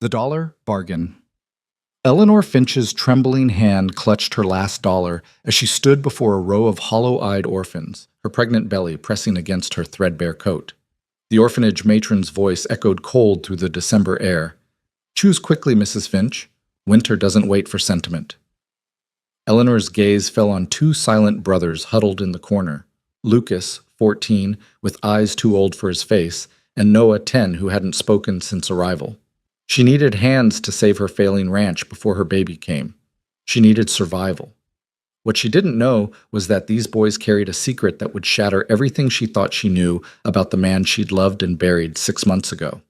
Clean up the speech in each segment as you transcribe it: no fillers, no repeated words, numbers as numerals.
The dollar bargain. Eleanor Finch's trembling hand clutched her last dollar as she stood before a row of hollow-eyed orphans, her pregnant belly pressing against her threadbare coat. The orphanage matron's voice echoed cold through the December air. "Choose quickly, Mrs. Finch. Winter doesn't wait for sentiment." Eleanor's gaze fell on two silent brothers huddled in the corner. Lucas, 14, with eyes too old for his face, and Noah, 10, who hadn't spoken since arrival. She needed hands to save her failing ranch before her baby came. She needed survival. What she didn't know was that these boys carried a secret that would shatter everything she thought she knew about the man she'd loved and buried 6 months ago.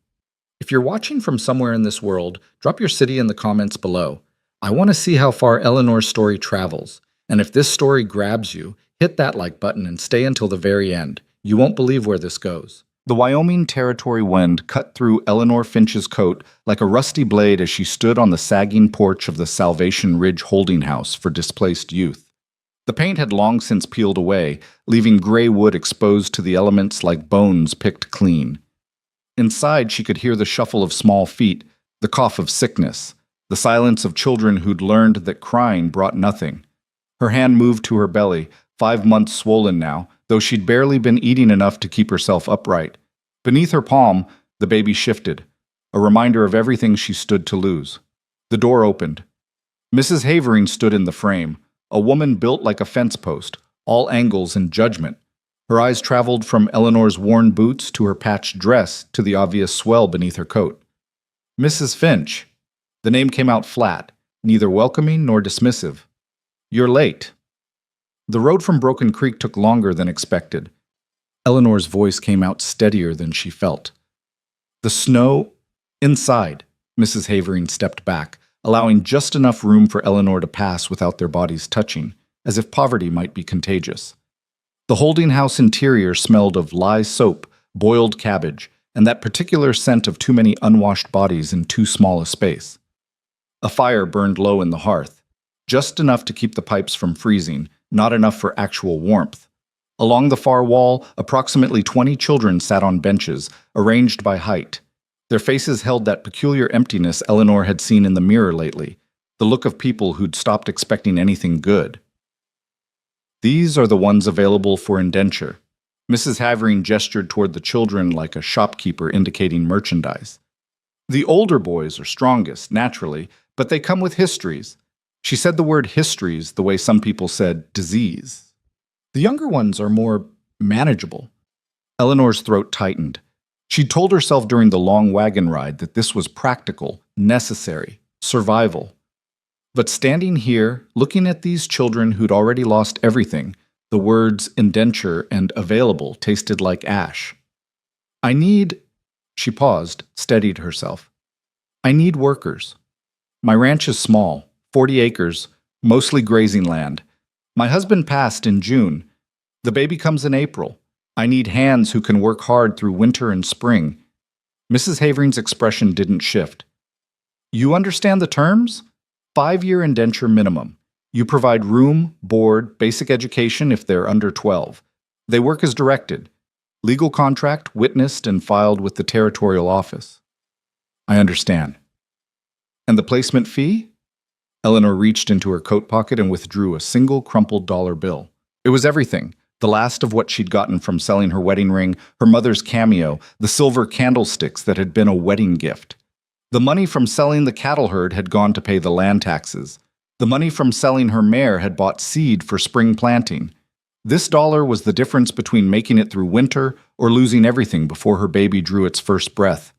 If you're watching from somewhere in this world, drop your city in the comments below. I want to see how far Eleanor's story travels. And if this story grabs you, hit that like button and stay until the very end. You won't believe where this goes. The Wyoming Territory wind cut through Eleanor Finch's coat like a rusty blade as she stood on the sagging porch of the Salvation Ridge holding house for displaced youth. The paint had long since peeled away, leaving gray wood exposed to the elements like bones picked clean. Inside, she could hear the shuffle of small feet, the cough of sickness, the silence of children who'd learned that crying brought nothing. Her hand moved to her belly, 5 months swollen now, though she'd barely been eating enough to keep herself upright. Beneath her palm, the baby shifted, a reminder of everything she stood to lose. The door opened. Mrs. Havering stood in the frame, a woman built like a fence post, all angles and judgment. Her eyes traveled from Eleanor's worn boots to her patched dress to the obvious swell beneath her coat. "Mrs. Finch." The name came out flat, neither welcoming nor dismissive. "You're late." The road from Broken Creek took longer than expected. Eleanor's voice came out steadier than she felt. "The snow inside." Mrs. Havering stepped back, allowing just enough room for Eleanor to pass without their bodies touching, as if poverty might be contagious. The holding house interior smelled of lye soap, boiled cabbage, and that particular scent of too many unwashed bodies in too small a space. A fire burned low in the hearth, just enough to keep the pipes from freezing, not enough for actual warmth. Along the far wall, approximately 20 children sat on benches, arranged by height. Their faces held that peculiar emptiness Eleanor had seen in the mirror lately, the look of people who'd stopped expecting anything good. "These are the ones available for indenture." Mrs. Havering gestured toward the children like a shopkeeper indicating merchandise. "The older boys are strongest, naturally, but they come with histories." She said the word histories the way some people said disease. "The younger ones are more manageable." Eleanor's throat tightened. She'd told herself during the long wagon ride that this was practical, necessary, survival. But standing here, looking at these children who'd already lost everything, the words indenture and available tasted like ash. "I need—" She paused, steadied herself. "I need workers. My ranch is small, 40 acres, mostly grazing land. My husband passed in June. The baby comes in April. I need hands who can work hard through winter and spring." Mrs. Havering's expression didn't shift. "You understand the terms? 5-year indenture minimum. You provide room, board, basic education if they're under 12. They work as directed. Legal contract, witnessed and filed with the territorial office." "I understand." "And the placement fee?" Eleanor reached into her coat pocket and withdrew a single crumpled dollar bill. It was everything, the last of what she'd gotten from selling her wedding ring, her mother's cameo, the silver candlesticks that had been a wedding gift. The money from selling the cattle herd had gone to pay the land taxes. The money from selling her mare had bought seed for spring planting. This dollar was the difference between making it through winter or losing everything before her baby drew its first breath.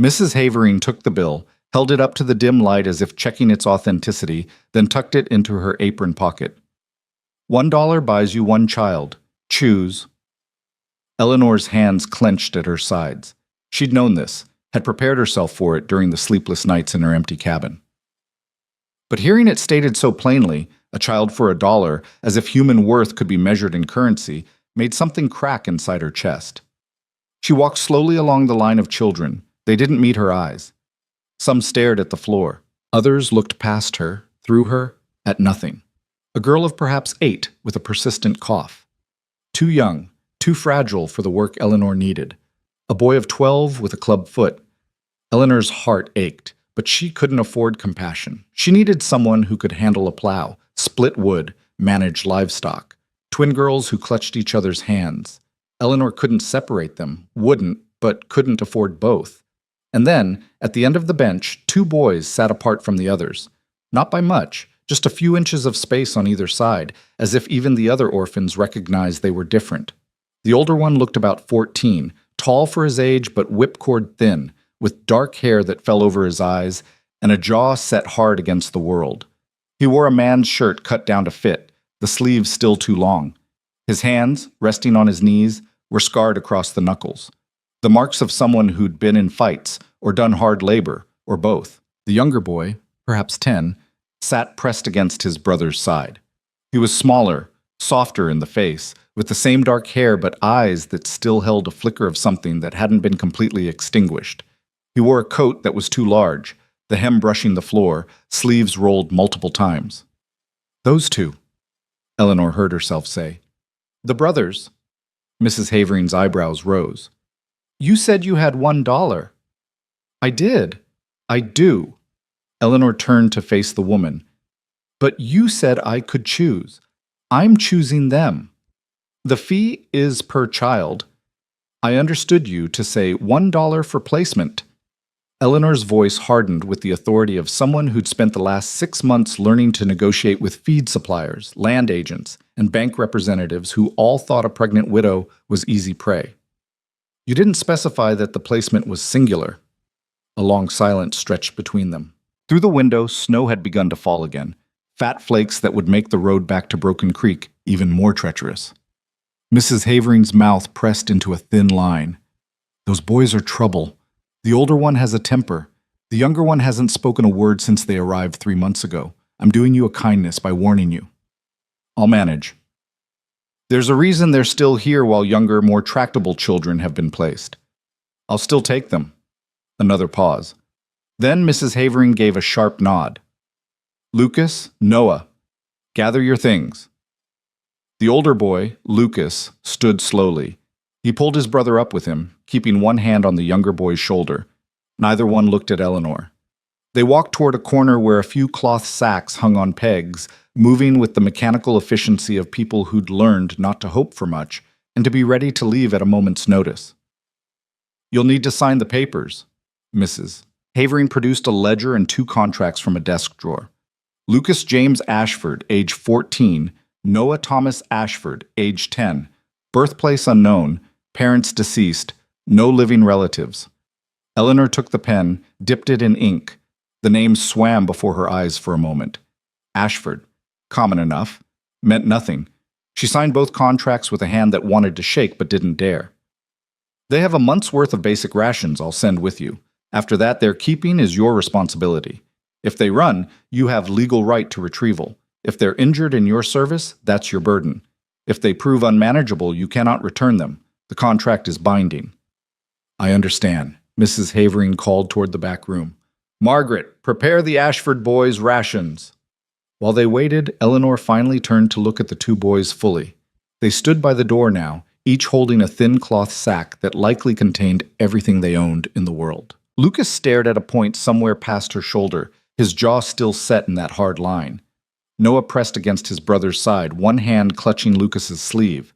Mrs. Havering took the bill, held it up to the dim light as if checking its authenticity, then tucked it into her apron pocket. $1 buys you 1 child. Choose." Eleanor's hands clenched at her sides. She'd known this, had prepared herself for it during the sleepless nights in her empty cabin. But hearing it stated so plainly, a child for $1, as if human worth could be measured in currency, made something crack inside her chest. She walked slowly along the line of children. They didn't meet her eyes. Some stared at the floor. Others looked past her, through her, at nothing. A girl of perhaps 8 with a persistent cough. Too young, too fragile for the work Eleanor needed. A boy of 12 with a club foot. Eleanor's heart ached, but she couldn't afford compassion. She needed someone who could handle a plow, split wood, manage livestock. Twin girls who clutched each other's hands. Eleanor couldn't separate them, wouldn't, but couldn't afford both. And then, at the end of the bench, two boys sat apart from the others. Not by much, just a few inches of space on either side, as if even the other orphans recognized they were different. The older one looked about 14, tall for his age but whipcord thin, with dark hair that fell over his eyes and a jaw set hard against the world. He wore a man's shirt cut down to fit, the sleeves still too long. His hands, resting on his knees, were scarred across the knuckles. The marks of someone who'd been in fights or done hard labor, or both. The younger boy, perhaps 10, sat pressed against his brother's side. He was smaller, softer in the face, with the same dark hair but eyes that still held a flicker of something that hadn't been completely extinguished. He wore a coat that was too large, the hem brushing the floor, sleeves rolled multiple times. "Those two," Eleanor heard herself say. "The brothers." Mrs. Havering's eyebrows rose. "You said you had $1. "I did. I do." Eleanor turned to face the woman. "But you said I could choose. I'm choosing them. The fee is per child. I understood you to say $1 for placement." Eleanor's voice hardened with the authority of someone who'd spent the last 6 months learning to negotiate with feed suppliers, land agents, and bank representatives who all thought a pregnant widow was easy prey. "You didn't specify that the placement was singular." A long silence stretched between them. Through the window, snow had begun to fall again, fat flakes that would make the road back to Broken Creek even more treacherous. Mrs. Havering's mouth pressed into a thin line. "Those boys are trouble. The older one has a temper. The younger one hasn't spoken a word since they arrived 3 months ago. I'm doing you a kindness by warning you." "I'll manage." "There's a reason they're still here while younger, more tractable children have been placed." "I'll still take them." Another pause. Then Mrs. Havering gave a sharp nod. "Lucas, Noah, gather your things." The older boy, Lucas, stood slowly. He pulled his brother up with him, keeping one hand on the younger boy's shoulder. Neither one looked at Eleanor. They walked toward a corner where a few cloth sacks hung on pegs, moving with the mechanical efficiency of people who'd learned not to hope for much and to be ready to leave at a moment's notice. "You'll need to sign the papers." Mrs. Havering produced a ledger and 2 contracts from a desk drawer. Lucas James Ashford, age 14, Noah Thomas Ashford, age 10, birthplace unknown, parents deceased, no living relatives. Eleanor took the pen, dipped it in ink. The names swam before her eyes for a moment. Ashford, common enough, meant nothing. She signed both contracts with a hand that wanted to shake but didn't dare. "They have a month's worth of basic rations I'll send with you. After that, their keeping is your responsibility. If they run, you have legal right to retrieval. If they're injured in your service, that's your burden. If they prove unmanageable, you cannot return them. The contract is binding." "I understand," Mrs. Havering called toward the back room. "Margaret, prepare the Ashford boys' rations." While they waited, Eleanor finally turned to look at the 2 boys fully. They stood by the door now, each holding a thin cloth sack that likely contained everything they owned in the world. Lucas stared at a point somewhere past her shoulder, his jaw still set in that hard line. Noah pressed against his brother's side, one hand clutching Lucas's sleeve.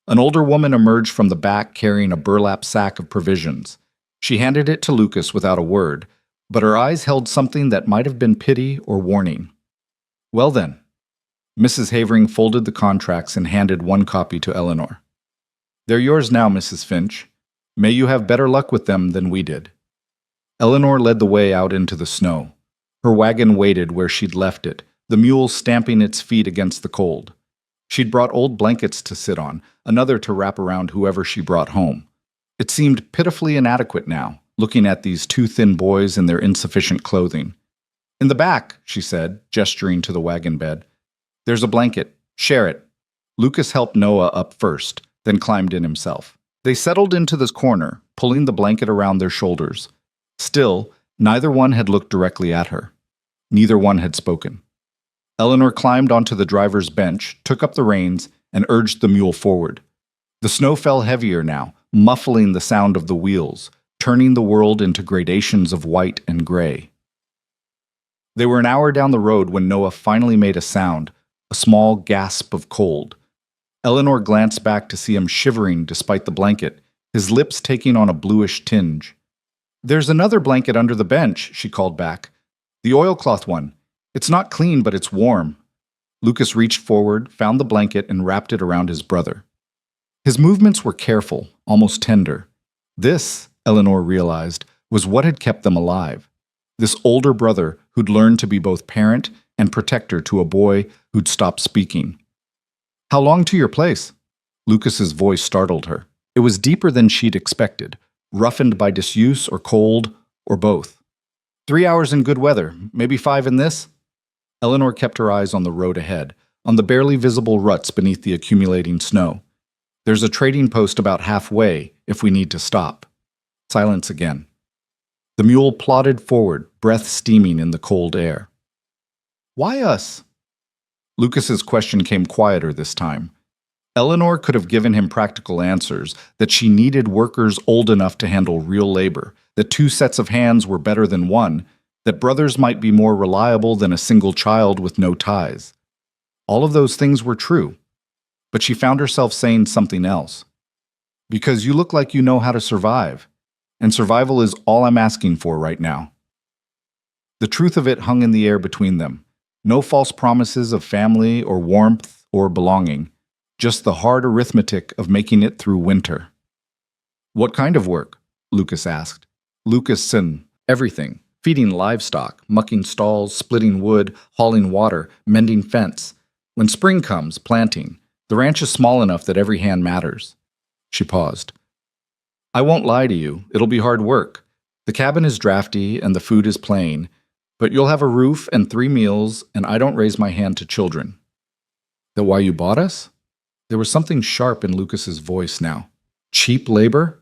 An older woman emerged from the back carrying a burlap sack of provisions. She handed it to Lucas without a word, but her eyes held something that might have been pity or warning. "Well then." Mrs. Havering folded the contracts and handed one copy to Eleanor. "They're yours now, Mrs. Finch. May you have better luck with them than we did." Eleanor led the way out into the snow. Her wagon waited where she'd left it, the mule stamping its feet against the cold. She'd brought old blankets to sit on, another to wrap around whoever she brought home. It seemed pitifully inadequate now, looking at these 2 thin boys in their insufficient clothing. "In the back," she said, gesturing to the wagon bed. "There's a blanket. Share it." Lucas helped Noah up first, then climbed in himself. They settled into this corner, pulling the blanket around their shoulders. Still, neither one had looked directly at her. Neither one had spoken. Eleanor climbed onto the driver's bench, took up the reins, and urged the mule forward. The snow fell heavier now, muffling the sound of the wheels, turning the world into gradations of white and gray. They were an hour down the road when Noah finally made a sound, a small gasp of cold. Eleanor glanced back to see him shivering despite the blanket, his lips taking on a bluish tinge. "There's another blanket under the bench," she called back. "The oilcloth one. It's not clean, but it's warm." Lucas reached forward, found the blanket, and wrapped it around his brother. His movements were careful, almost tender. This, Eleanor realized, was what had kept them alive. This older brother who'd learned to be both parent and protector to a boy who'd stopped speaking. "How long to your place?" Lucas's voice startled her. It was deeper than she'd expected, roughened by disuse or cold, or both. 3 hours in good weather, maybe 5 in this?" Eleanor kept her eyes on the road ahead, on the barely visible ruts beneath the accumulating snow. "There's a trading post about halfway if we need to stop." Silence again. The mule plodded forward, breath steaming in the cold air. "Why us?" Lucas's question came quieter this time. Eleanor could have given him practical answers, that she needed workers old enough to handle real labor, that 2 sets of hands were better than 1, that brothers might be more reliable than a single child with no ties. All of those things were true, but she found herself saying something else. "Because you look like you know how to survive, and survival is all I'm asking for right now." The truth of it hung in the air between them. No false promises of family or warmth or belonging, just the hard arithmetic of making it through winter. "What kind of work?" Lucas asked. Lucas and everything. Feeding livestock, mucking stalls, splitting wood, hauling water, mending fence. When spring comes, planting. The ranch is small enough that every hand matters. She paused. "I won't lie to you, it'll be hard work. The cabin is drafty and the food is plain, but you'll have a roof and 3 meals, and I don't raise my hand to children." "That why you bought us?" There was something sharp in Lucas's voice now. "Cheap labor?"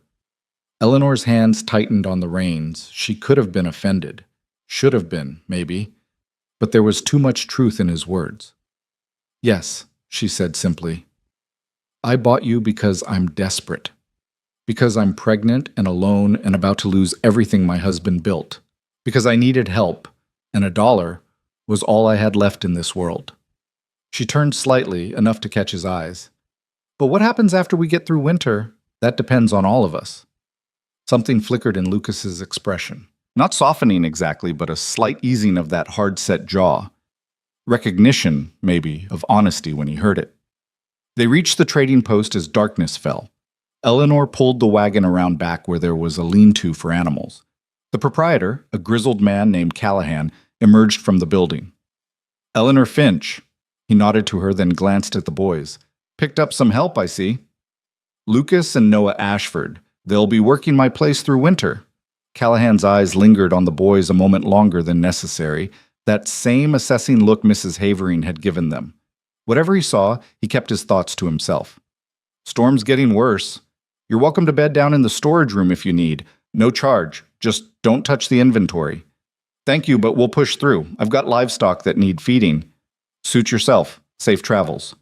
Eleanor's hands tightened on the reins. She could have been offended. Should have been, maybe. But there was too much truth in his words. "Yes," she said simply. "I bought you because I'm desperate. Because I'm pregnant and alone and about to lose everything my husband built. Because I needed help, and $1 was all I had left in this world." She turned slightly, enough to catch his eyes. "But what happens after we get through winter? That depends on all of us." Something flickered in Lucas's expression. Not softening exactly, but a slight easing of that hard-set jaw. Recognition, maybe, of honesty when he heard it. They reached the trading post as darkness fell. Eleanor pulled the wagon around back where there was a lean-to for animals. The proprietor, a grizzled man named Callahan, emerged from the building. "Eleanor Finch." He nodded to her, then glanced at the boys. "Picked up some help, I see." "Lucas and Noah Ashford. They'll be working my place through winter." Callahan's eyes lingered on the boys a moment longer than necessary, that same assessing look Mrs. Havering had given them. Whatever he saw, he kept his thoughts to himself. "Storm's getting worse. You're welcome to bed down in the storage room if you need. No charge. Just don't touch the inventory." "Thank you, but we'll push through. I've got livestock that need feeding." "Suit yourself. Safe travels."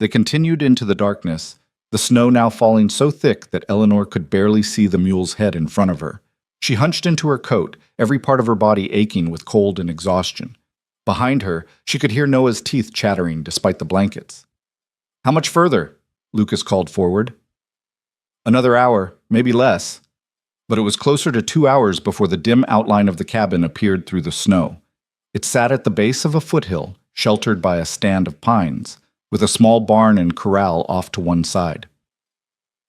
They continued into the darkness, the snow now falling so thick that Eleanor could barely see the mule's head in front of her. She hunched into her coat, every part of her body aching with cold and exhaustion. Behind her, she could hear Noah's teeth chattering despite the blankets. "How much further?" Lucas called forward. "Another hour, maybe less." But it was closer to 2 hours before the dim outline of the cabin appeared through the snow. It sat at the base of a foothill, sheltered by a stand of pines, with a small barn and corral off to one side.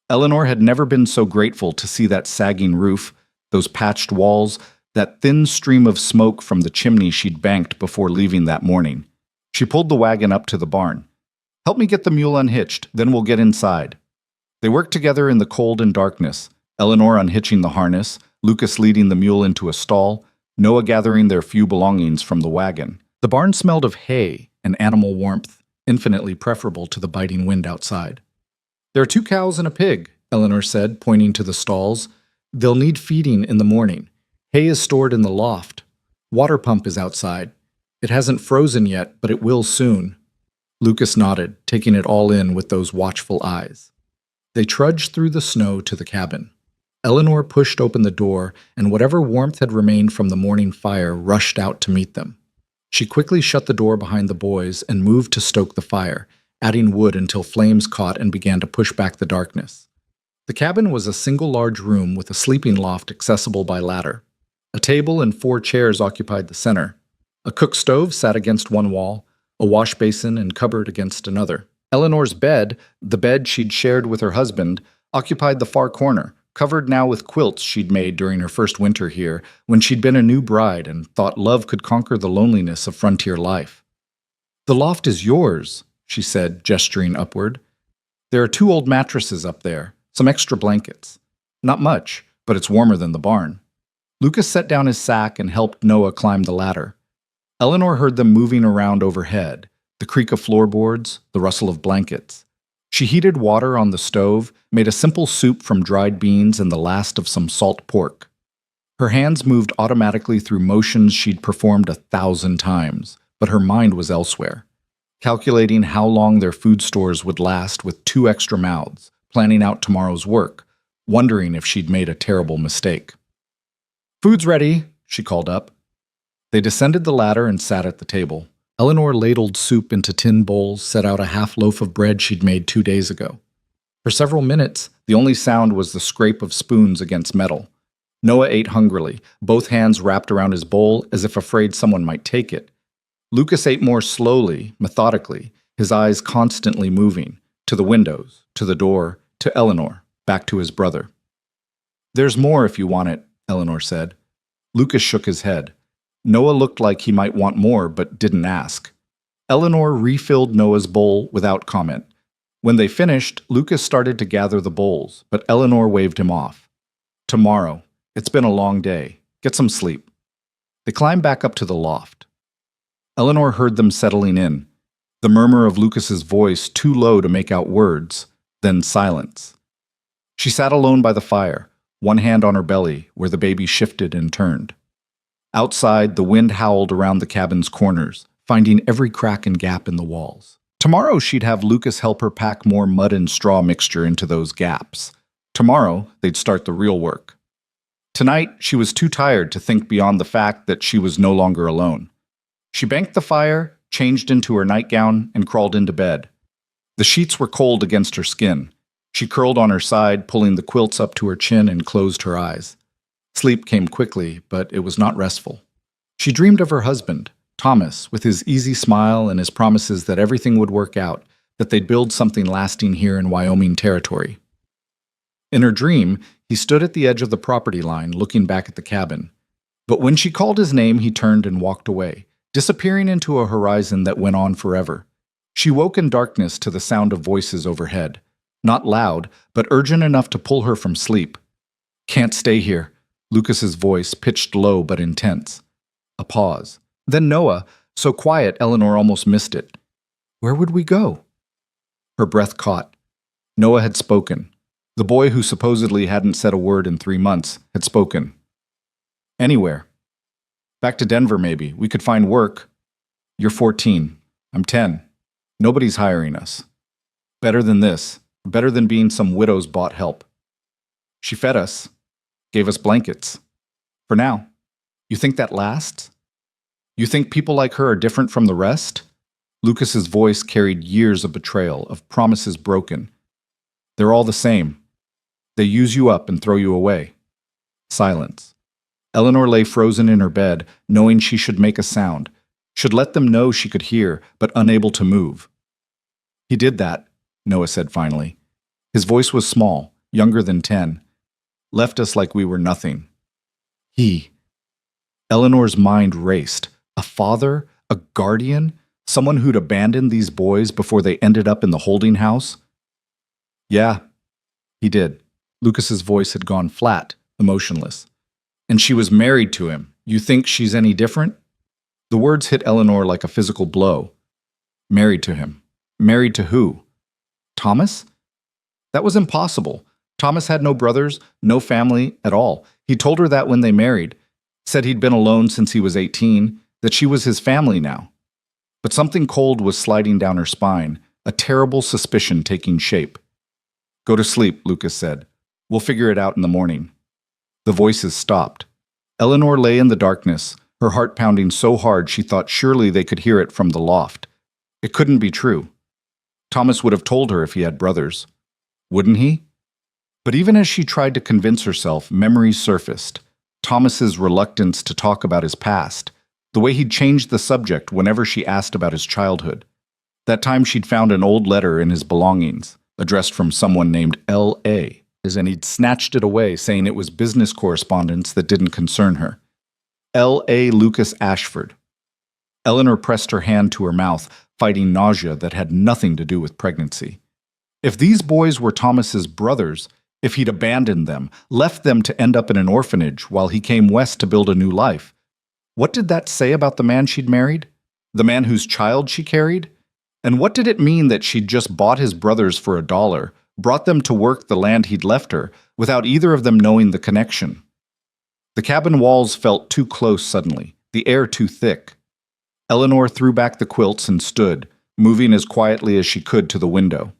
Eleanor had never been so grateful to see that sagging roof, those patched walls, that thin stream of smoke from the chimney she'd banked before leaving that morning. She pulled the wagon up to the barn. "Help me get the mule unhitched, then we'll get inside." They worked together in the cold and darkness, Eleanor unhitching the harness, Lucas leading the mule into a stall, Noah gathering their few belongings from the wagon. The barn smelled of hay and animal warmth, infinitely preferable to the biting wind outside. "There are 2 cows and a pig," Eleanor said, pointing to the stalls. "They'll need feeding in the morning. Hay is stored in the loft. Water pump is outside. It hasn't frozen yet, but it will soon." Lucas nodded, taking it all in with those watchful eyes. They trudged through the snow to the cabin. Eleanor pushed open the door, and whatever warmth had remained from the morning fire rushed out to meet them. She quickly shut the door behind the boys and moved to stoke the fire, adding wood until flames caught and began to push back the darkness. The cabin was a single large room with a sleeping loft accessible by ladder. A table and 4 chairs occupied the center. A cook stove sat against one wall, a wash basin and cupboard against another. Eleanor's bed, the bed she'd shared with her husband, occupied the far corner, covered now with quilts she'd made during her first winter here, when she'd been a new bride and thought love could conquer the loneliness of frontier life. "The loft is yours," she said, gesturing upward. "There are 2 old mattresses up there, some extra blankets. Not much, but it's warmer than the barn." Lucas set down his sack and helped Noah climb the ladder. Eleanor heard them moving around overhead, the creak of floorboards, the rustle of blankets. She heated water on the stove, made a simple soup from dried beans and the last of some salt pork. Her hands moved automatically through motions she'd performed 1,000 times, but her mind was elsewhere, calculating how long their food stores would last with 2 extra mouths, planning out tomorrow's work, wondering if she'd made a terrible mistake. "Food's ready," she called up. They descended the ladder and sat at the table. Eleanor ladled soup into tin bowls, set out a half loaf of bread she'd made 2 days ago. For several minutes, the only sound was the scrape of spoons against metal. Noah ate hungrily, both hands wrapped around his bowl as if afraid someone might take it. Lucas ate more slowly, methodically, his eyes constantly moving, to the windows, to the door, to Eleanor, back to his brother. "There's more if you want it," Eleanor said. Lucas shook his head. Noah looked like he might want more, but didn't ask. Eleanor refilled Noah's bowl without comment. When they finished, Lucas started to gather the bowls, but Eleanor waved him off. "Tomorrow. It's been a long day. Get some sleep." They climbed back up to the loft. Eleanor heard them settling in, the murmur of Lucas's voice too low to make out words, then silence. She sat alone by the fire, one hand on her belly, where the baby shifted and turned. Outside, the wind howled around the cabin's corners, finding every crack and gap in the walls. Tomorrow she'd have Lucas help her pack more mud and straw mixture into those gaps. Tomorrow, they'd start the real work. Tonight, she was too tired to think beyond the fact that she was no longer alone. She banked the fire, changed into her nightgown, and crawled into bed. The sheets were cold against her skin. She curled on her side, pulling the quilts up to her chin, and closed her eyes. Sleep came quickly, but it was not restful. She dreamed of her husband, Thomas, with his easy smile and his promises that everything would work out, that they'd build something lasting here in Wyoming territory. In her dream, he stood at the edge of the property line, looking back at the cabin. But when she called his name, he turned and walked away, disappearing into a horizon that went on forever. She woke in darkness to the sound of voices overhead. Not loud, but urgent enough to pull her from sleep. "Can't stay here." Lucas's voice, pitched low but intense. A pause. Then Noah, so quiet Eleanor almost missed it. "Where would we go?" Her breath caught. Noah had spoken. The boy who supposedly hadn't said a word in 3 months had spoken. "Anywhere. Back to Denver, maybe. We could find work." "You're 14. I'm 10. Nobody's hiring us. Better than this. Better than being some widow's bought help. She fed us. Gave us blankets. For now. You think that lasts? You think people like her are different from the rest?" Lucas's voice carried years of betrayal, of promises broken. "They're all the same. They use you up and throw you away." Silence. Eleanor lay frozen in her bed, knowing she should make a sound, should let them know she could hear, but unable to move. "He did that," Noah said finally. His voice was small, younger than 10. "Left us like we were nothing." He. Eleanor's mind raced. A father? A guardian? Someone who'd abandoned these boys before they ended up in the holding house? "Yeah, he did." Lucas's voice had gone flat, emotionless. "And she was married to him. You think she's any different?" The words hit Eleanor like a physical blow. Married to him. Married to who? Thomas? That was impossible. Thomas had no brothers, no family at all. He told her that when they married. Said he'd been alone since he was 18, that she was his family now. But something cold was sliding down her spine, a terrible suspicion taking shape. "Go to sleep," Lucas said. We'll figure it out in the morning. The voices stopped. Eleanor lay in the darkness, her heart pounding so hard she thought surely they could hear it from the loft. It couldn't be true. Thomas would have told her if he had brothers. Wouldn't he? But even as she tried to convince herself, memories surfaced. Thomas's reluctance to talk about his past, the way he'd changed the subject whenever she asked about his childhood. That time she'd found an old letter in his belongings, addressed from someone named L.A., and he'd snatched it away, saying it was business correspondence that didn't concern her. L.A. Lucas Ashford. Eleanor pressed her hand to her mouth, fighting nausea that had nothing to do with pregnancy. If these boys were Thomas's brothers, if he'd abandoned them, left them to end up in an orphanage while he came west to build a new life, what did that say about the man she'd married? The man whose child she carried? And what did it mean that she'd just bought his brothers for $1, brought them to work the land he'd left her, without either of them knowing the connection? The cabin walls felt too close suddenly, the air too thick. Eleanor threw back the quilts and stood, moving as quietly as she could to the window.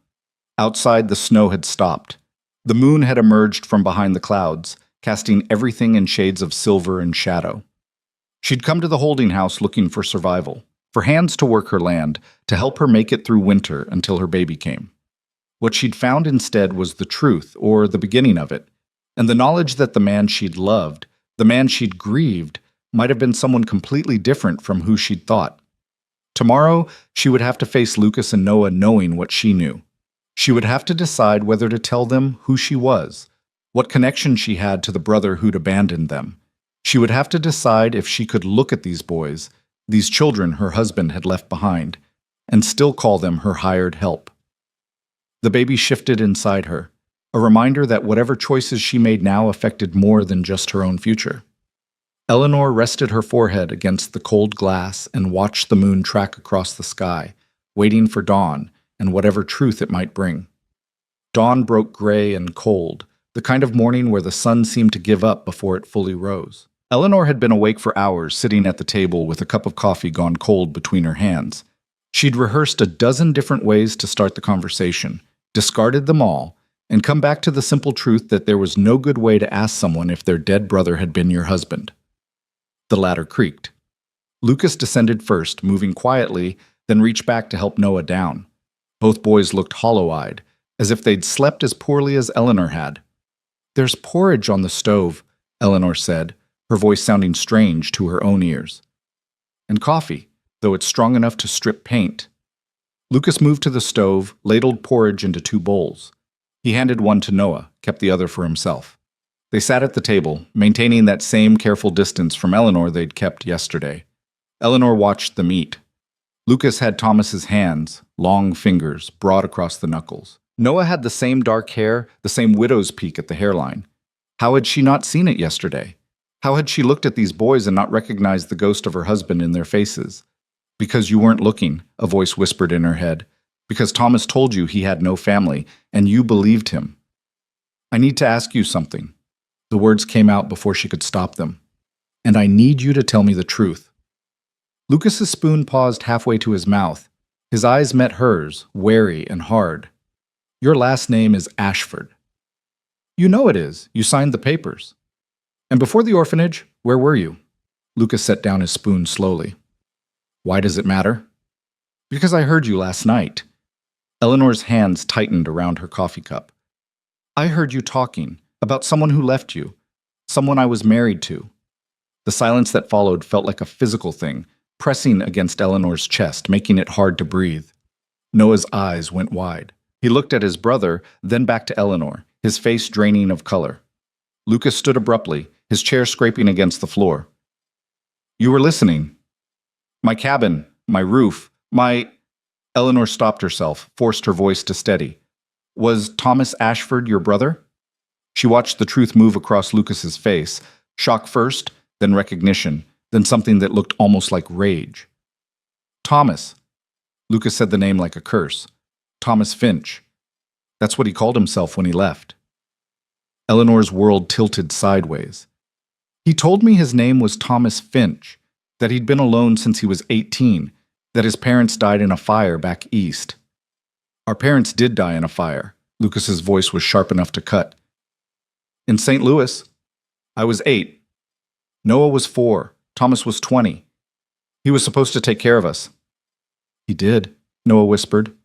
Outside, the snow had stopped. The moon had emerged from behind the clouds, casting everything in shades of silver and shadow. She'd come to the holding house looking for survival, for hands to work her land, to help her make it through winter until her baby came. What she'd found instead was the truth, or the beginning of it, and the knowledge that the man she'd loved, the man she'd grieved, might have been someone completely different from who she'd thought. Tomorrow, she would have to face Lucas and Noah knowing what she knew. She would have to decide whether to tell them who she was, what connection she had to the brother who'd abandoned them. She would have to decide if she could look at these boys, these children her husband had left behind, and still call them her hired help. The baby shifted inside her, a reminder that whatever choices she made now affected more than just her own future. Eleanor rested her forehead against the cold glass and watched the moon track across the sky, waiting for dawn and whatever truth it might bring. Dawn broke gray and cold, the kind of morning where the sun seemed to give up before it fully rose. Eleanor had been awake for hours, sitting at the table with a cup of coffee gone cold between her hands. She'd rehearsed a dozen different ways to start the conversation, discarded them all, and come back to the simple truth that there was no good way to ask someone if their dead brother had been your husband. The ladder creaked. Lucas descended first, moving quietly, then reached back to help Noah down. Both boys looked hollow-eyed, as if they'd slept as poorly as Eleanor had. "There's porridge on the stove," Eleanor said, her voice sounding strange to her own ears. "And coffee, though it's strong enough to strip paint." Lucas moved to the stove, ladled porridge into 2 bowls. He handed one to Noah, kept the other for himself. They sat at the table, maintaining that same careful distance from Eleanor they'd kept yesterday. Eleanor watched them eat. Lucas had Thomas's hands, long fingers, broad across the knuckles. Noah had the same dark hair, the same widow's peak at the hairline. How had she not seen it yesterday? How had she looked at these boys and not recognized the ghost of her husband in their faces? "Because you weren't looking," a voice whispered in her head. "Because Thomas told you he had no family, and you believed him." "I need to ask you something." The words came out before she could stop them. "And I need you to tell me the truth." Lucas's spoon paused halfway to his mouth. His eyes met hers, wary and hard. "Your last name is Ashford." "You know it is. You signed the papers." "And before the orphanage, where were you?" Lucas set down his spoon slowly. "Why does it matter?" "Because I heard you last night." Eleanor's hands tightened around her coffee cup. "I heard you talking about someone who left you, someone I was married to." The silence that followed felt like a physical thing, pressing against Eleanor's chest, making it hard to breathe. Noah's eyes went wide. He looked at his brother, then back to Eleanor, his face draining of color. Lucas stood abruptly, his chair scraping against the floor. "You were listening." "My cabin, my roof, my—" Eleanor stopped herself, forced her voice to steady. "Was Thomas Ashford your brother?" She watched the truth move across Lucas's face, shock first, then recognition, then something that looked almost like rage. "Thomas." Lucas said the name like a curse. "Thomas Finch. That's what he called himself when he left." Eleanor's world tilted sideways. "He told me his name was Thomas Finch, that he'd been alone since he was 18, that his parents died in a fire back east." "Our parents did die in a fire." Lucas's voice was sharp enough to cut. In St. Louis. I was 8. Noah was 4. Thomas was 20. He was supposed to take care of us. He did, Noah whispered.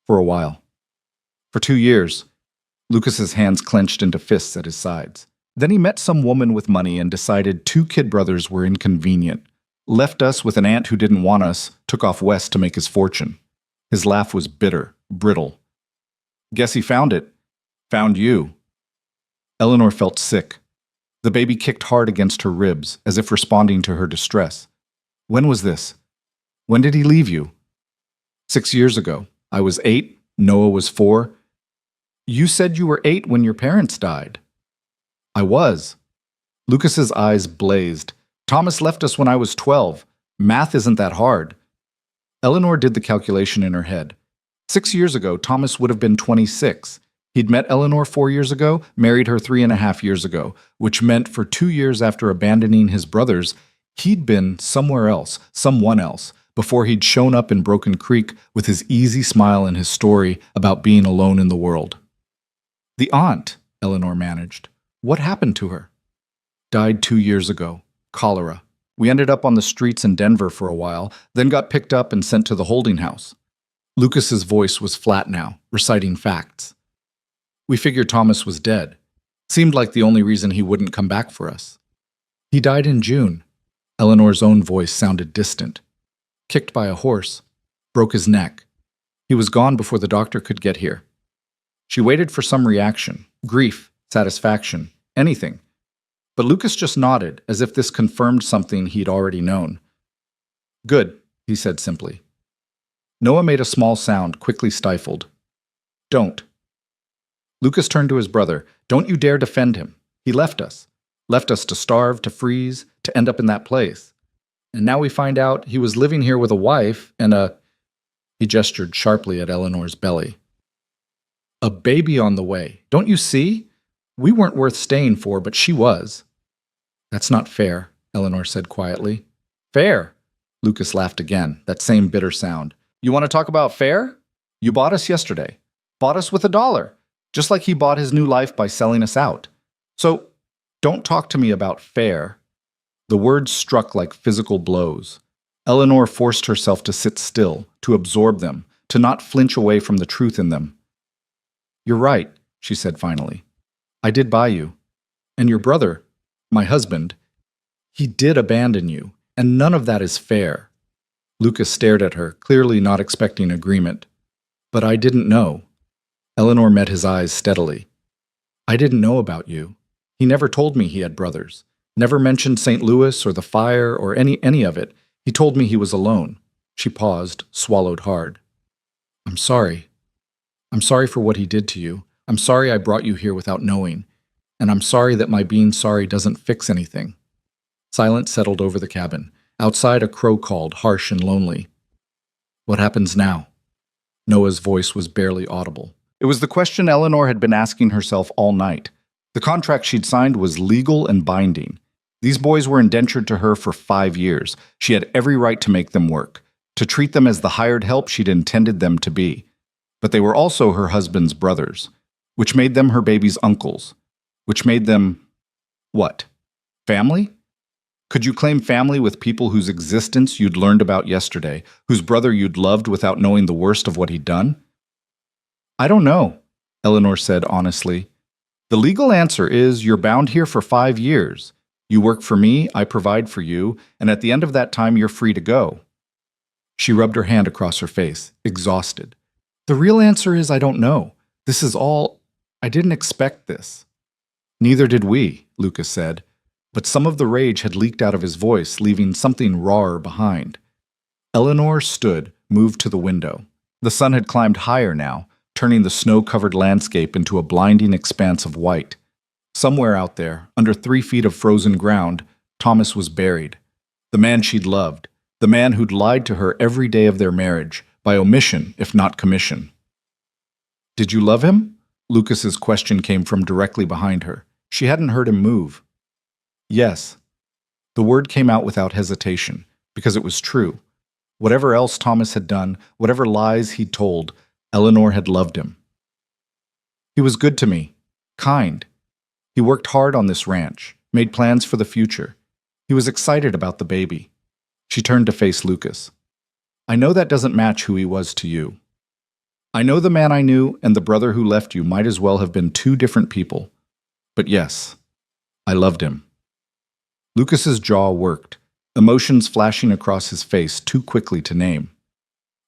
For a while. For 2 years. Lucas's hands clenched into fists at his sides. Then he met some woman with money and decided 2 kid brothers were inconvenient. Left us with an aunt who didn't want us, took off west to make his fortune. His laugh was bitter, brittle. Guess he found it. Found you. Eleanor felt sick. The baby kicked hard against her ribs, as if responding to her distress. When was this? When did he leave you? 6 years ago. I was 8. Noah was 4. You said you were 8 when your parents died. I was. Lucas's eyes blazed. Thomas left us when I was 12. Math isn't that hard. Eleanor did the calculation in her head. 6 years ago, Thomas would have been 26. He'd met Eleanor 4 years ago, married her 3.5 years ago, which meant for 2 years after abandoning his brothers, he'd been somewhere else, someone else, before he'd shown up in Broken Creek with his easy smile and his story about being alone in the world. The aunt, Eleanor managed. What happened to her? Died 2 years ago. Cholera. We ended up on the streets in Denver for a while, then got picked up and sent to the holding house. Lucas's voice was flat now, reciting facts. We figured Thomas was dead. Seemed like the only reason he wouldn't come back for us. He died in June. Eleanor's own voice sounded distant. Kicked by a horse. Broke his neck. He was gone before the doctor could get here. She waited for some reaction, grief, satisfaction, anything. But Lucas just nodded, as if this confirmed something he'd already known. Good, he said simply. Noah made a small sound, quickly stifled. Don't. Lucas turned to his brother. Don't you dare defend him. He left us. Left us to starve, to freeze, to end up in that place. And now we find out he was living here with a wife and a... He gestured sharply at Eleanor's belly. A baby on the way. Don't you see? We weren't worth staying for, but she was. That's not fair, Eleanor said quietly. Fair? Lucas laughed again, that same bitter sound. You want to talk about fair? You bought us yesterday. Bought us with $1. Just like he bought his new life by selling us out. So, don't talk to me about fair. The words struck like physical blows. Eleanor forced herself to sit still, to absorb them, to not flinch away from the truth in them. You're right, she said finally. I did buy you. And your brother, my husband, he did abandon you, and none of that is fair. Lucas stared at her, clearly not expecting agreement. But I didn't know. Eleanor met his eyes steadily. I didn't know about you. He never told me he had brothers. Never mentioned St. Louis or the fire or any of it. He told me he was alone. She paused, swallowed hard. I'm sorry. I'm sorry for what he did to you. I'm sorry I brought you here without knowing. And I'm sorry that my being sorry doesn't fix anything. Silence settled over the cabin. Outside, a crow called, harsh and lonely. What happens now? Noah's voice was barely audible. It was the question Eleanor had been asking herself all night. The contract she'd signed was legal and binding. These boys were indentured to her for 5 years. She had every right to make them work, to treat them as the hired help she'd intended them to be. But they were also her husband's brothers, which made them her baby's uncles, which made them... what? Family? Could you claim family with people whose existence you'd learned about yesterday, whose brother you'd loved without knowing the worst of what he'd done? I don't know, Eleanor said honestly. The legal answer is you're bound here for 5 years. You work for me, I provide for you, and at the end of that time you're free to go. She rubbed her hand across her face, exhausted. The real answer is I don't know. This is all... I didn't expect this. Neither did we, Lucas said, but some of the rage had leaked out of his voice, leaving something rawer behind. Eleanor stood, moved to the window. The sun had climbed higher now, turning the snow-covered landscape into a blinding expanse of white. Somewhere out there, under 3 feet of frozen ground, Thomas was buried. The man she'd loved, the man who'd lied to her every day of their marriage, by omission, if not commission. Did you love him? Lucas's question came from directly behind her. She hadn't heard him move. Yes. The word came out without hesitation, because it was true. Whatever else Thomas had done, whatever lies he'd told, Eleanor had loved him. He was good to me, kind. He worked hard on this ranch, made plans for the future. He was excited about the baby. She turned to face Lucas. I know that doesn't match who he was to you. I know the man I knew and the brother who left you might as well have been two different people. But yes, I loved him. Lucas's jaw worked, emotions flashing across his face too quickly to name.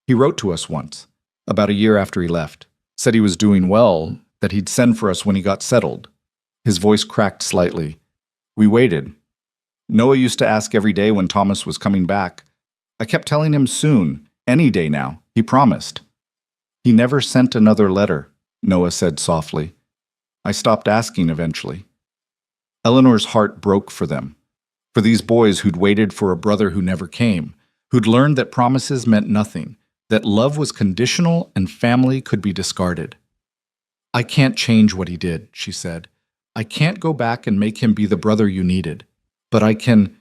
He wrote to us once, about a year after he left, said he was doing well, that he'd send for us when he got settled. His voice cracked slightly. We waited. Noah used to ask every day when Thomas was coming back. I kept telling him soon, any day now, he promised. He never sent another letter, Noah said softly. I stopped asking eventually. Eleanor's heart broke for them, for these boys who'd waited for a brother who never came, who'd learned that promises meant nothing, that love was conditional and family could be discarded. I can't change what he did, she said. I can't go back and make him be the brother you needed, but I can.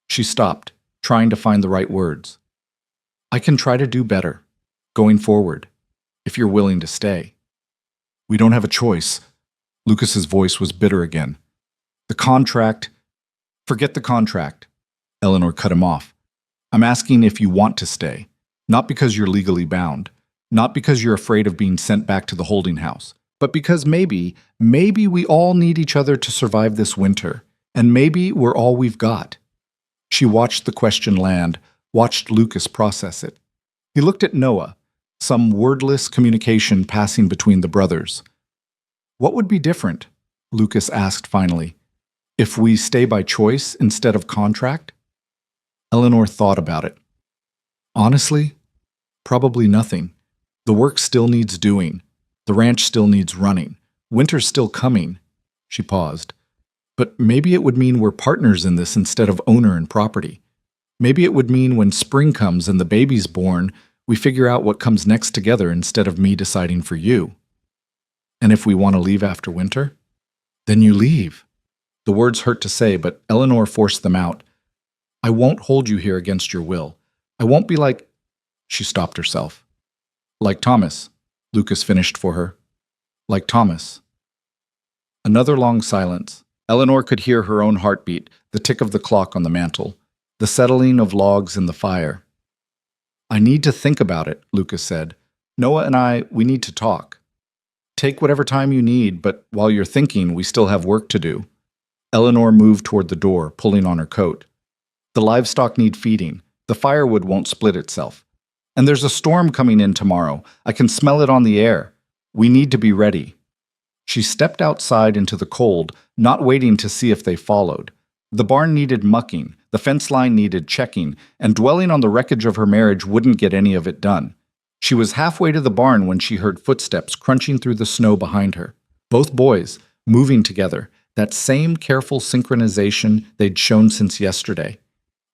She stopped, trying to find the right words. I can try to do better, going forward, if you're willing to stay. We don't have a choice. Lucas's voice was bitter again. The contract. Forget the contract. Eleanor cut him off. I'm asking if you want to stay, not because you're legally bound, not because you're afraid of being sent back to the holding house, but because maybe we all need each other to survive this winter, and maybe we're all we've got. She watched the question land, watched Lucas process it. He looked at Noah, some wordless communication passing between the brothers. What would be different? Lucas asked finally. If we stay by choice instead of contract? Eleanor thought about it. Honestly, probably nothing. The work still needs doing. The ranch still needs running. Winter's still coming. She paused. But maybe it would mean we're partners in this instead of owner and property. Maybe it would mean when spring comes and the baby's born, we figure out what comes next together instead of me deciding for you. And if we want to leave after winter, then you leave. The words hurt to say, but Eleanor forced them out. I won't hold you here against your will. I won't be like... She stopped herself. Like Thomas, Lucas finished for her. Like Thomas. Another long silence. Eleanor could hear her own heartbeat, the tick of the clock on the mantel, the settling of logs in the fire. I need to think about it, Lucas said. Noah and we need to talk. Take whatever time you need, but while you're thinking, we still have work to do. Eleanor moved toward the door, pulling on her coat. The livestock need feeding. The firewood won't split itself. And there's a storm coming in tomorrow. I can smell it on the air. We need to be ready. She stepped outside into the cold, not waiting to see if they followed. The barn needed mucking, the fence line needed checking, and dwelling on the wreckage of her marriage wouldn't get any of it done. She was halfway to the barn when she heard footsteps crunching through the snow behind her. Both boys, moving together, that same careful synchronization they'd shown since yesterday.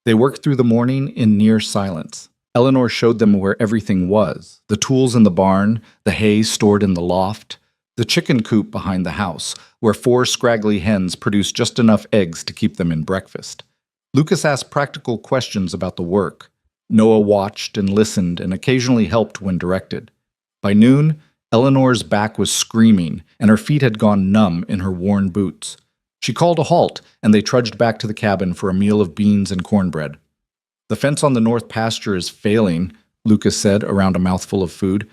They worked through the morning in near silence. Eleanor showed them where everything was, the tools in the barn, the hay stored in the loft, the chicken coop behind the house, where 4 scraggly hens produced just enough eggs to keep them in breakfast. Lucas asked practical questions about the work. Noah watched and listened and occasionally helped when directed. By noon, Eleanor's back was screaming, and her feet had gone numb in her worn boots. She called a halt, and they trudged back to the cabin for a meal of beans and cornbread. The fence on the north pasture is failing, Lucas said around a mouthful of food.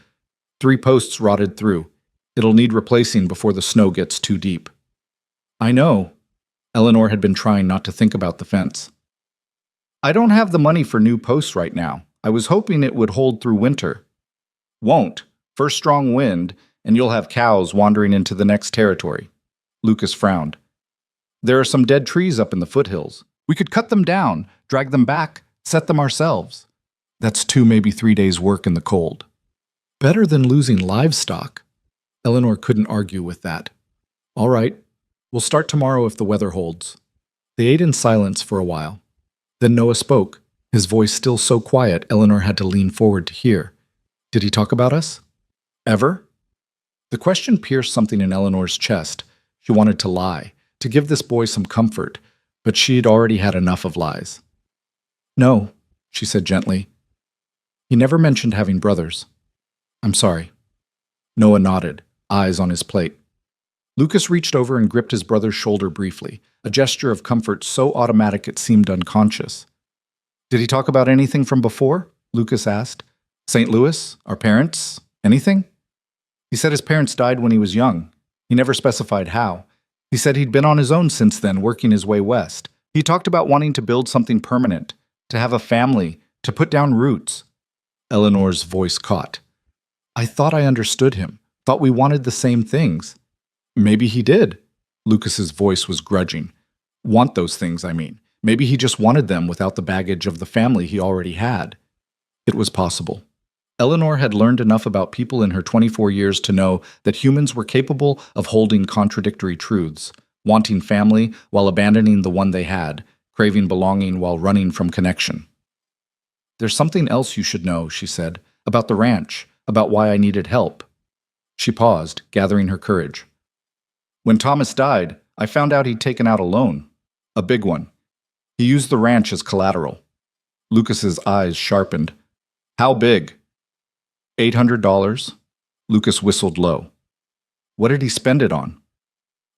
3 posts rotted through. It'll need replacing before the snow gets too deep. I know. Eleanor had been trying not to think about the fence. I don't have the money for new posts right now. I was hoping it would hold through winter. Won't. First strong wind, and you'll have cows wandering into the next territory. Lucas frowned. There are some dead trees up in the foothills. We could cut them down, drag them back, set them ourselves. That's 2, maybe 3 days' work in the cold. Better than losing livestock. Eleanor couldn't argue with that. All right, we'll start tomorrow if the weather holds. They ate in silence for a while. Then Noah spoke, his voice still so quiet Eleanor had to lean forward to hear. Did he talk about us? Ever? The question pierced something in Eleanor's chest. She wanted to lie, to give this boy some comfort, but she'd already had enough of lies. No, she said gently. He never mentioned having brothers. I'm sorry. Noah nodded, eyes on his plate. Lucas reached over and gripped his brother's shoulder briefly, a gesture of comfort so automatic it seemed unconscious. Did he talk about anything from before? Lucas asked. St. Louis? Our parents? Anything? He said his parents died when he was young. He never specified how. He said he'd been on his own since then, working his way west. He talked about wanting to build something permanent, to have a family, to put down roots. Eleanor's voice caught. I thought I understood him, thought we wanted the same things. Maybe he did. Lucas's voice was grudging. Want those things, I mean. Maybe he just wanted them without the baggage of the family he already had. It was possible. Eleanor had learned enough about people in her 24 years to know that humans were capable of holding contradictory truths, wanting family while abandoning the one they had, craving belonging while running from connection. There's something else you should know, she said, about the ranch, about why I needed help. She paused, gathering her courage. When Thomas died, I found out he'd taken out a loan. A big one. He used the ranch as collateral. Lucas's eyes sharpened. How big? $800. Lucas whistled low. What did he spend it on?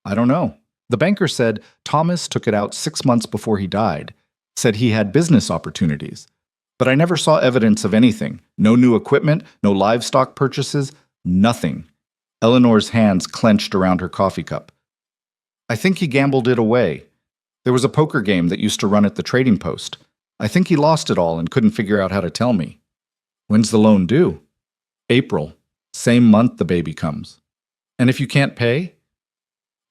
I don't know. The banker said Thomas took it out 6 months before he died, said he had business opportunities. But I never saw evidence of anything. No new equipment, no livestock purchases, nothing. Eleanor's hands clenched around her coffee cup. I think he gambled it away. There was a poker game that used to run at the trading post. I think he lost it all and couldn't figure out how to tell me. When's the loan due? April. Same month the baby comes. And if you can't pay?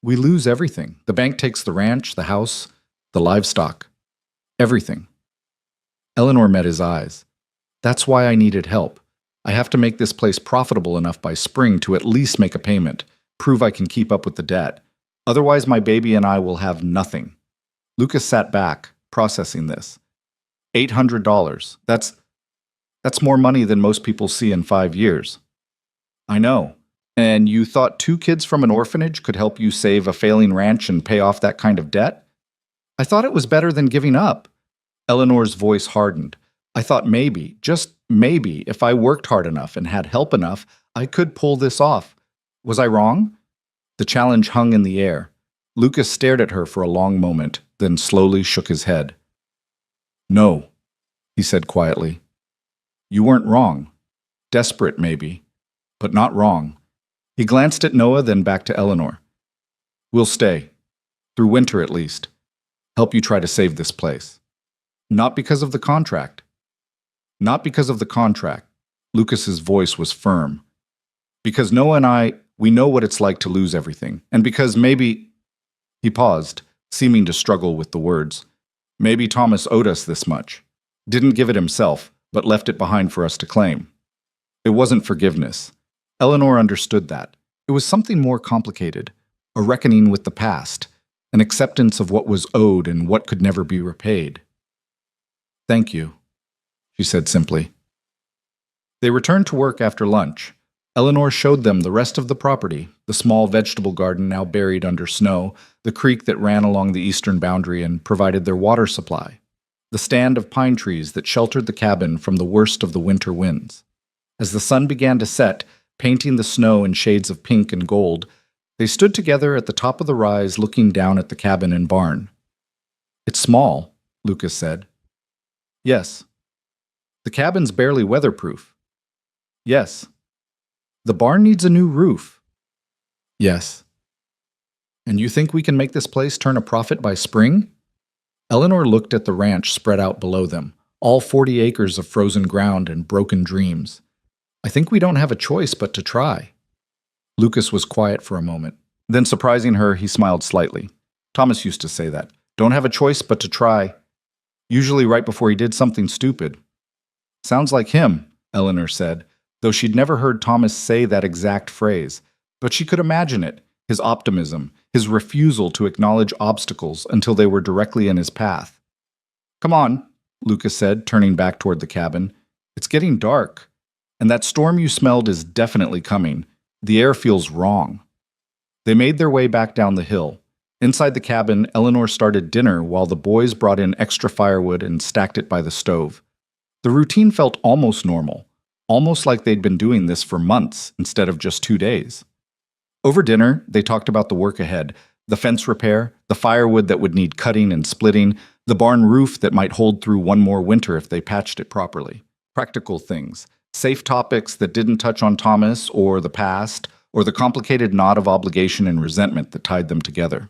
We lose everything. The bank takes the ranch, the house, the livestock. Everything. Eleanor met his eyes. That's why I needed help. I have to make this place profitable enough by spring to at least make a payment, prove I can keep up with the debt. Otherwise, my baby and I will have nothing. Lucas sat back, processing this. $800. That's more money than most people see in 5 years. I know. And you thought 2 kids from an orphanage could help you save a failing ranch and pay off that kind of debt? I thought it was better than giving up. Eleanor's voice hardened. I thought maybe, just maybe, if I worked hard enough and had help enough, I could pull this off. Was I wrong? The challenge hung in the air. Lucas stared at her for a long moment, then slowly shook his head. No, he said quietly. You weren't wrong. Desperate, maybe, but not wrong. He glanced at Noah, then back to Eleanor. We'll stay. Through winter, at least. Help you try to save this place. Not because of the contract. Not because of the contract. Lucas's voice was firm. Because Noah and we know what it's like to lose everything. And because maybe... He paused, seeming to struggle with the words. Maybe Thomas owed us this much. Didn't give it himself, but left it behind for us to claim. It wasn't forgiveness. Eleanor understood that. It was something more complicated. A reckoning with the past. An acceptance of what was owed and what could never be repaid. Thank you, she said simply. They returned to work after lunch. Eleanor showed them the rest of the property, the small vegetable garden now buried under snow, the creek that ran along the eastern boundary and provided their water supply, the stand of pine trees that sheltered the cabin from the worst of the winter winds. As the sun began to set, painting the snow in shades of pink and gold, they stood together at the top of the rise looking down at the cabin and barn. It's small, Lucas said. Yes. The cabin's barely weatherproof. Yes. The barn needs a new roof. Yes. And you think we can make this place turn a profit by spring? Eleanor looked at the ranch spread out below them, all 40 acres of frozen ground and broken dreams. I think we don't have a choice but to try. Lucas was quiet for a moment. Then, surprising her, he smiled slightly. Thomas used to say that. Don't have a choice but to try. Usually right before he did something stupid. Sounds like him, Eleanor said, though she'd never heard Thomas say that exact phrase. But she could imagine it, his optimism, his refusal to acknowledge obstacles until they were directly in his path. Come on, Lucas said, turning back toward the cabin. It's getting dark. And that storm you smelled is definitely coming. The air feels wrong. They made their way back down the hill. Inside the cabin, Eleanor started dinner while the boys brought in extra firewood and stacked it by the stove. The routine felt almost normal, almost like they'd been doing this for months instead of just 2 days. Over dinner, they talked about the work ahead, the fence repair, the firewood that would need cutting and splitting, the barn roof that might hold through one more winter if they patched it properly. Practical things, safe topics that didn't touch on Thomas or the past, or the complicated knot of obligation and resentment that tied them together.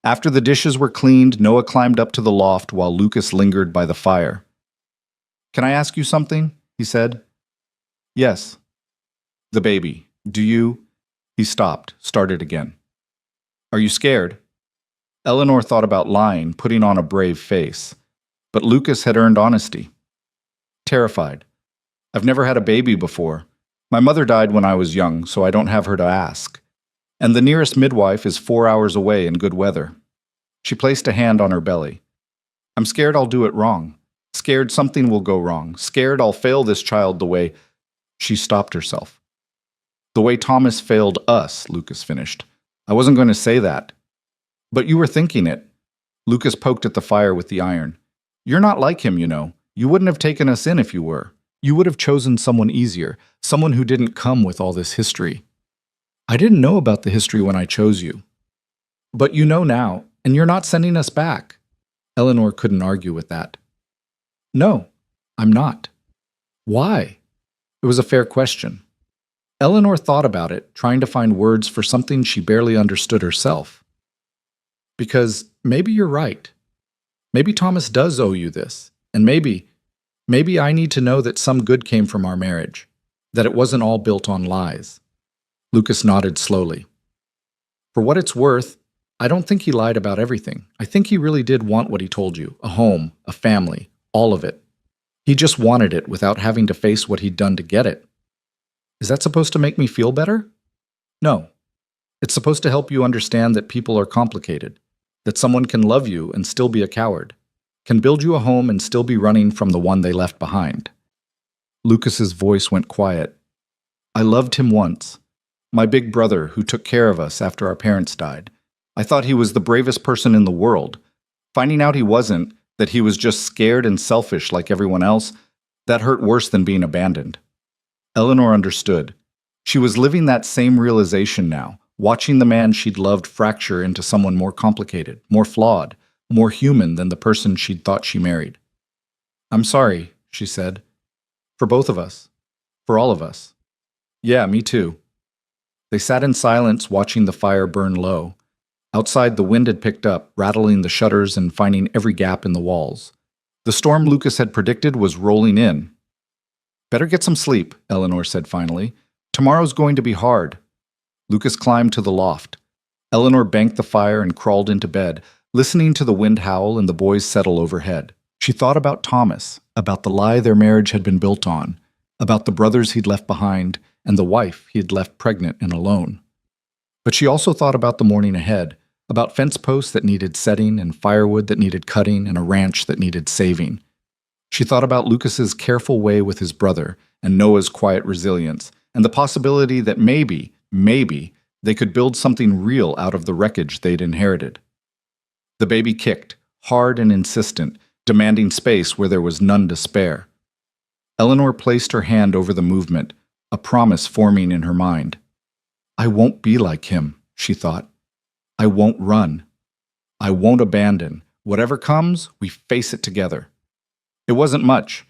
After the dishes were cleaned, Noah climbed up to the loft while Lucas lingered by the fire. "Can I ask you something?" he said. "Yes." "The baby. Do you—" He stopped, started again. "Are you scared?" Eleanor thought about lying, putting on a brave face. But Lucas had earned honesty. "Terrified. I've never had a baby before. My mother died when I was young, so I don't have her to ask. And the nearest midwife is 4 hours away in good weather." She placed a hand on her belly. "I'm scared I'll do it wrong. Scared something will go wrong. Scared I'll fail this child the way—" She stopped herself. "The way Thomas failed us," Lucas finished. "I wasn't going to say that." "But you were thinking it." Lucas poked at the fire with the iron. "You're not like him, you know. You wouldn't have taken us in if you were. You would have chosen someone easier, someone who didn't come with all this history." "I didn't know about the history when I chose you." "But you know now, and you're not sending us back." Eleanor couldn't argue with that. "No, I'm not." "Why?" It was a fair question. Eleanor thought about it, trying to find words for something she barely understood herself. "Because maybe you're right. Maybe Thomas does owe you this, and maybe I need to know that some good came from our marriage, that it wasn't all built on lies." Lucas nodded slowly. "For what it's worth, I don't think he lied about everything. I think he really did want what he told you, a home, a family, all of it. He just wanted it without having to face what he'd done to get it. Is that supposed to make me feel better? No. It's supposed to help you understand that people are complicated, that someone can love you and still be a coward, can build you a home and still be running from the one they left behind." Lucas's voice went quiet. "I loved him once. My big brother who took care of us after our parents died. I thought he was the bravest person in the world. Finding out he wasn't, that he was just scared and selfish like everyone else, that hurt worse than being abandoned." Eleanor understood. She was living that same realization now, watching the man she'd loved fracture into someone more complicated, more flawed, more human than the person she'd thought she married. "I'm sorry," she said. "For both of us. For all of us." "Yeah, me too." They sat in silence, watching the fire burn low. Outside, the wind had picked up, rattling the shutters and finding every gap in the walls. The storm Lucas had predicted was rolling in. "Better get some sleep," Eleanor said finally. "Tomorrow's going to be hard." Lucas climbed to the loft. Eleanor banked the fire and crawled into bed, listening to the wind howl and the boys settle overhead. She thought about Thomas, about the lie their marriage had been built on, about the brothers he'd left behind, and the wife he had left pregnant and alone. But she also thought about the morning ahead, about fence posts that needed setting and firewood that needed cutting and a ranch that needed saving. She thought about Lucas's careful way with his brother and Noah's quiet resilience, and the possibility that maybe, they could build something real out of the wreckage they'd inherited. The baby kicked, hard and insistent, demanding space where there was none to spare. Eleanor placed her hand over the movement, a promise forming in her mind. "I won't be like him," she thought. "I won't run. I won't abandon. Whatever comes, we face it together." It wasn't much,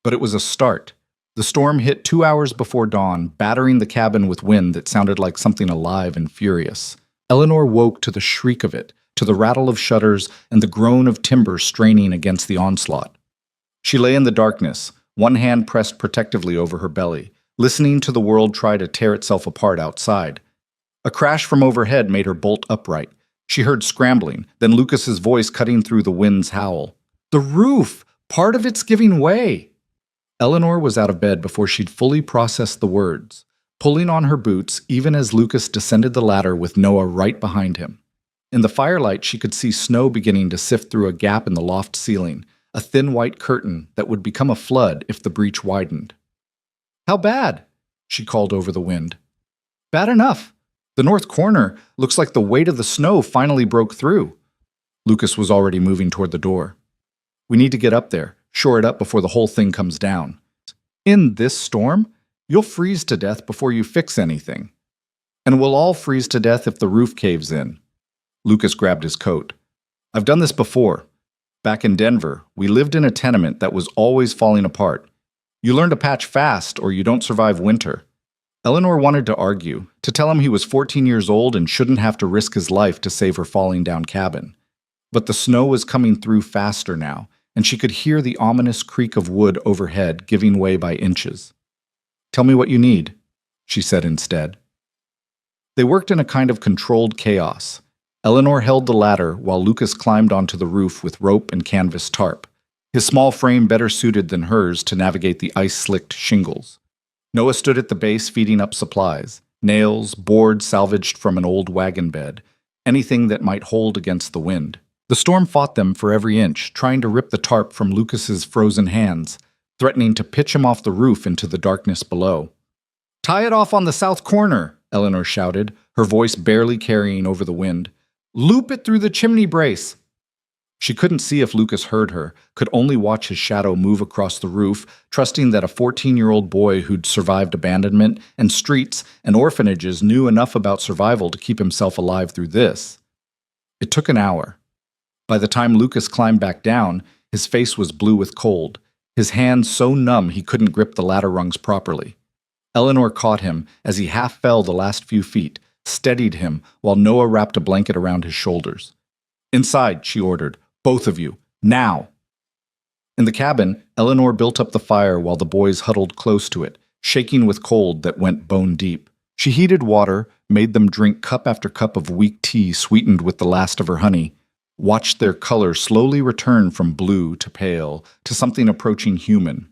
but it was a start. The storm hit 2 hours before dawn, battering the cabin with wind that sounded like something alive and furious. Eleanor woke to the shriek of it, to the rattle of shutters and the groan of timber straining against the onslaught. She lay in the darkness, one hand pressed protectively over her belly, listening to the world try to tear itself apart outside. A crash from overhead made her bolt upright. She heard scrambling, then Lucas's voice cutting through the wind's howl. "The roof! Part of it's giving way!" Eleanor was out of bed before she'd fully processed the words, pulling on her boots even as Lucas descended the ladder with Noah right behind him. In the firelight, she could see snow beginning to sift through a gap in the loft ceiling, a thin white curtain that would become a flood if the breach widened. "How bad?" she called over the wind. "Bad enough. The north corner looks like the weight of the snow finally broke through." Lucas was already moving toward the door. "We need to get up there, shore it up before the whole thing comes down. In this storm, you'll freeze to death before you fix anything." And we'll all freeze to death if the roof caves in. Lucas grabbed his coat. I've done this before. Back in Denver, we lived in a tenement that was always falling apart. You learn to patch fast or you don't survive winter. Eleanor wanted to argue, to tell him he was 14 years old and shouldn't have to risk his life to save her falling down cabin. But the snow was coming through faster now, and she could hear the ominous creak of wood overhead giving way by inches. Tell me what you need, she said instead. They worked in a kind of controlled chaos. Eleanor held the ladder while Lucas climbed onto the roof with rope and canvas tarp, his small frame better suited than hers to navigate the ice-slicked shingles. Noah stood at the base feeding up supplies, nails, boards salvaged from an old wagon bed, anything that might hold against the wind. The storm fought them for every inch, trying to rip the tarp from Lucas's frozen hands, threatening to pitch him off the roof into the darkness below. "Tie it off on the south corner," Eleanor shouted, her voice barely carrying over the wind. "Loop it through the chimney brace." She couldn't see if Lucas heard her, could only watch his shadow move across the roof, trusting that a 14-year-old boy who'd survived abandonment and streets and orphanages knew enough about survival to keep himself alive through this. It took an hour. By the time Lucas climbed back down, his face was blue with cold, his hands so numb he couldn't grip the ladder rungs properly. Eleanor caught him as he half fell the last few feet, steadied him while Noah wrapped a blanket around his shoulders. "Inside," she ordered. "Both of you. Now!" In the cabin, Eleanor built up the fire while the boys huddled close to it, shaking with cold that went bone deep. She heated water, made them drink cup after cup of weak tea sweetened with the last of her honey, watched their color slowly return from blue to pale to something approaching human.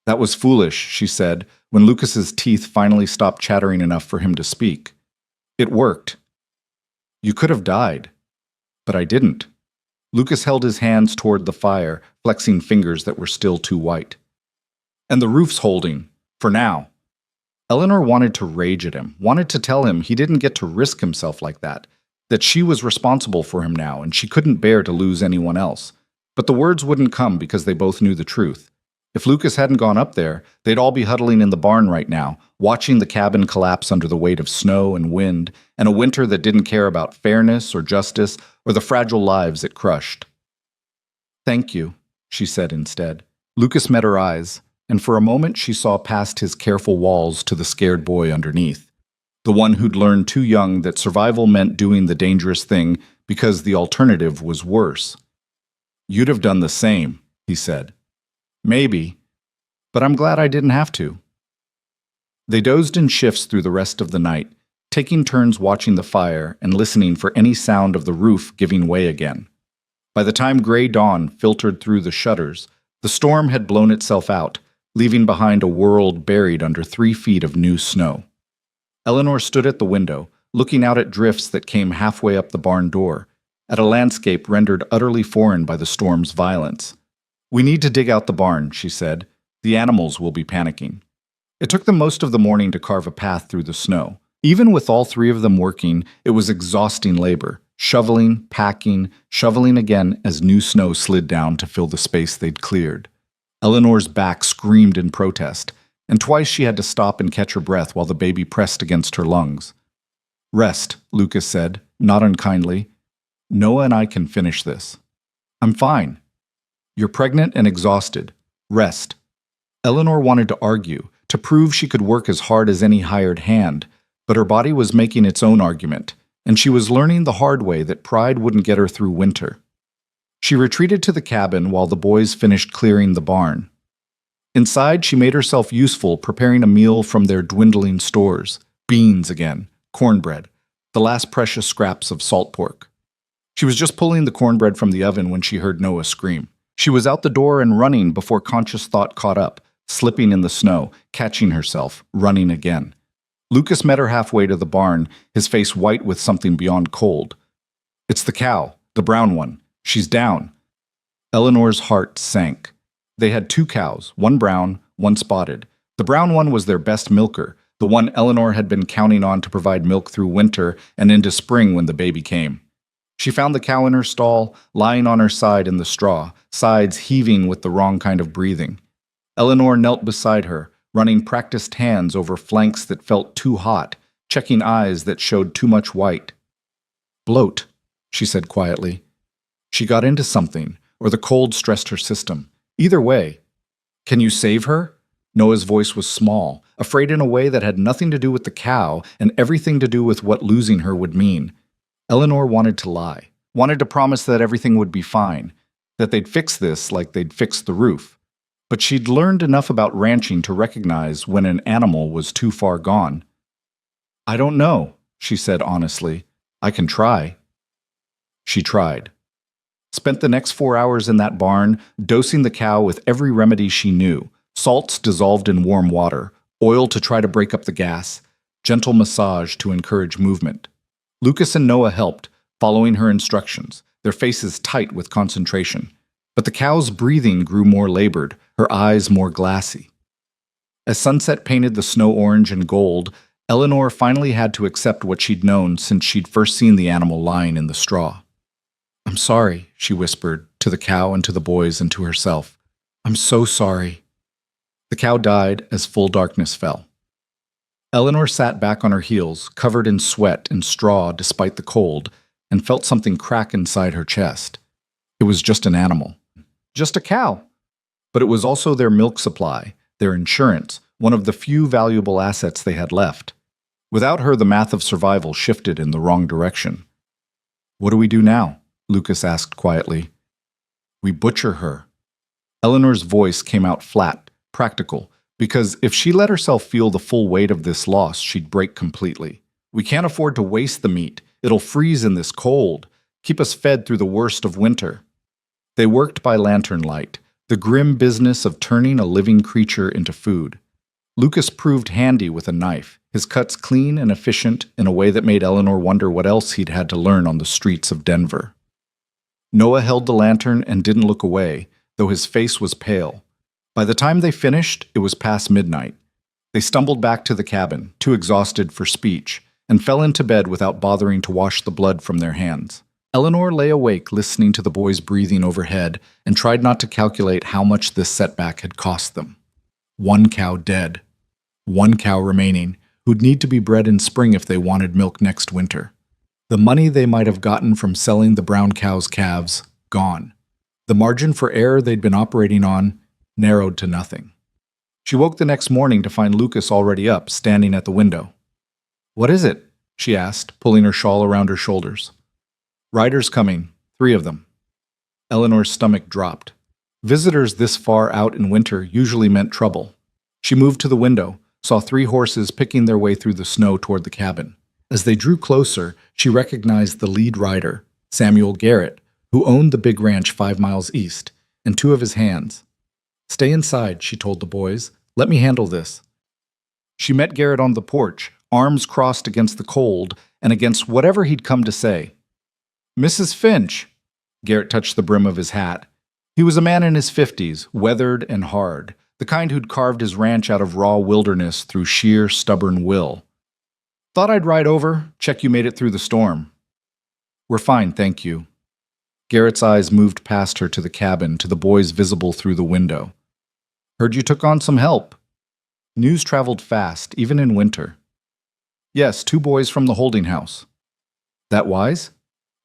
"That was foolish," she said, when Lucas's teeth finally stopped chattering enough for him to speak. "It worked. You could have died. But I didn't." Lucas held his hands toward the fire, flexing fingers that were still too white. "And the roof's holding. For now." Eleanor wanted to rage at him, wanted to tell him he didn't get to risk himself like that she was responsible for him now and she couldn't bear to lose anyone else. But the words wouldn't come because they both knew the truth. If Lucas hadn't gone up there, they'd all be huddling in the barn right now, watching the cabin collapse under the weight of snow and wind, and a winter that didn't care about fairness or justice or the fragile lives it crushed. "Thank you," she said instead. Lucas met her eyes, and for a moment she saw past his careful walls to the scared boy underneath, the one who'd learned too young that survival meant doing the dangerous thing because the alternative was worse. "You'd have done the same," he said. "Maybe, but I'm glad I didn't have to." They dozed in shifts through the rest of the night, taking turns watching the fire and listening for any sound of the roof giving way again. By the time gray dawn filtered through the shutters, the storm had blown itself out, leaving behind a world buried under 3 feet of new snow. Eleanor stood at the window, looking out at drifts that came halfway up the barn door, at a landscape rendered utterly foreign by the storm's violence. "We need to dig out the barn," she said. "The animals will be panicking." It took them most of the morning to carve a path through the snow. Even with all 3 of them working, it was exhausting labor, shoveling, packing, shoveling again as new snow slid down to fill the space they'd cleared. Eleanor's back screamed in protest, and twice she had to stop and catch her breath while the baby pressed against her lungs. "Rest," Lucas said, not unkindly. "Noah and I can finish this." "I'm fine." "You're pregnant and exhausted. Rest." Eleanor wanted to argue, to prove she could work as hard as any hired hand, but her body was making its own argument, and she was learning the hard way that pride wouldn't get her through winter. She retreated to the cabin while the boys finished clearing the barn. Inside, she made herself useful preparing a meal from their dwindling stores, beans again, cornbread, the last precious scraps of salt pork. She was just pulling the cornbread from the oven when she heard Noah scream. She was out the door and running before conscious thought caught up, slipping in the snow, catching herself, running again. Lucas met her halfway to the barn, his face white with something beyond cold. "It's the cow, the brown one. She's down." Eleanor's heart sank. They had 2 cows, one brown, one spotted. The brown one was their best milker, the one Eleanor had been counting on to provide milk through winter and into spring when the baby came. She found the cow in her stall, lying on her side in the straw, sides heaving with the wrong kind of breathing. Eleanor knelt beside her, running practiced hands over flanks that felt too hot, checking eyes that showed too much white. Bloat, she said quietly. She got into something, or the cold stressed her system. Either way. Can you save her? Noah's voice was small, afraid in a way that had nothing to do with the cow and everything to do with what losing her would mean. Eleanor wanted to lie, wanted to promise that everything would be fine, that they'd fix this like they'd fixed the roof. But she'd learned enough about ranching to recognize when an animal was too far gone. I don't know, she said honestly. I can try. She tried. Spent the next 4 hours in that barn, dosing the cow with every remedy she knew. Salts dissolved in warm water, oil to try to break up the gas, gentle massage to encourage movement. Lucas and Noah helped, following her instructions, their faces tight with concentration. But the cow's breathing grew more labored, her eyes more glassy. As sunset painted the snow orange and gold, Eleanor finally had to accept what she'd known since she'd first seen the animal lying in the straw. I'm sorry, she whispered, to the cow and to the boys and to herself. I'm so sorry. The cow died as full darkness fell. Eleanor sat back on her heels, covered in sweat and straw despite the cold, and felt something crack inside her chest. It was just an animal. Just a cow. But it was also their milk supply, their insurance, one of the few valuable assets they had left. Without her, the math of survival shifted in the wrong direction. What do we do now? Lucas asked quietly. We butcher her. Eleanor's voice came out flat, practical, because if she let herself feel the full weight of this loss, she'd break completely. We can't afford to waste the meat. It'll freeze in this cold, keep us fed through the worst of winter. They worked by lantern light, the grim business of turning a living creature into food. Lucas proved handy with a knife, his cuts clean and efficient in a way that made Eleanor wonder what else he'd had to learn on the streets of Denver. Noah held the lantern and didn't look away, though his face was pale. By the time they finished, it was past midnight. They stumbled back to the cabin, too exhausted for speech, and fell into bed without bothering to wash the blood from their hands. Eleanor lay awake listening to the boys breathing overhead and tried not to calculate how much this setback had cost them. One cow dead. One cow remaining, who'd need to be bred in spring if they wanted milk next winter. The money they might have gotten from selling the brown cow's calves, gone. The margin for error they'd been operating on, narrowed to nothing. She woke the next morning to find Lucas already up, standing at the window. What is it? She asked, pulling her shawl around her shoulders. Riders coming, 3 of them. Eleanor's stomach dropped. Visitors this far out in winter usually meant trouble. She moved to the window, saw 3 horses picking their way through the snow toward the cabin. As they drew closer, she recognized the lead rider, Samuel Garrett, who owned the big ranch 5 miles east, and 2 of his hands. Stay inside, she told the boys. Let me handle this. She met Garrett on the porch, arms crossed against the cold and against whatever he'd come to say. Mrs. Finch. Garrett touched the brim of his hat. He was a man in his 50s, weathered and hard, the kind who'd carved his ranch out of raw wilderness through sheer, stubborn will. Thought I'd ride over, check you made it through the storm. We're fine, thank you. Garrett's eyes moved past her to the cabin, to the boys visible through the window. Heard you took on some help. News traveled fast, even in winter. Yes, 2 boys from the holding house. That wise?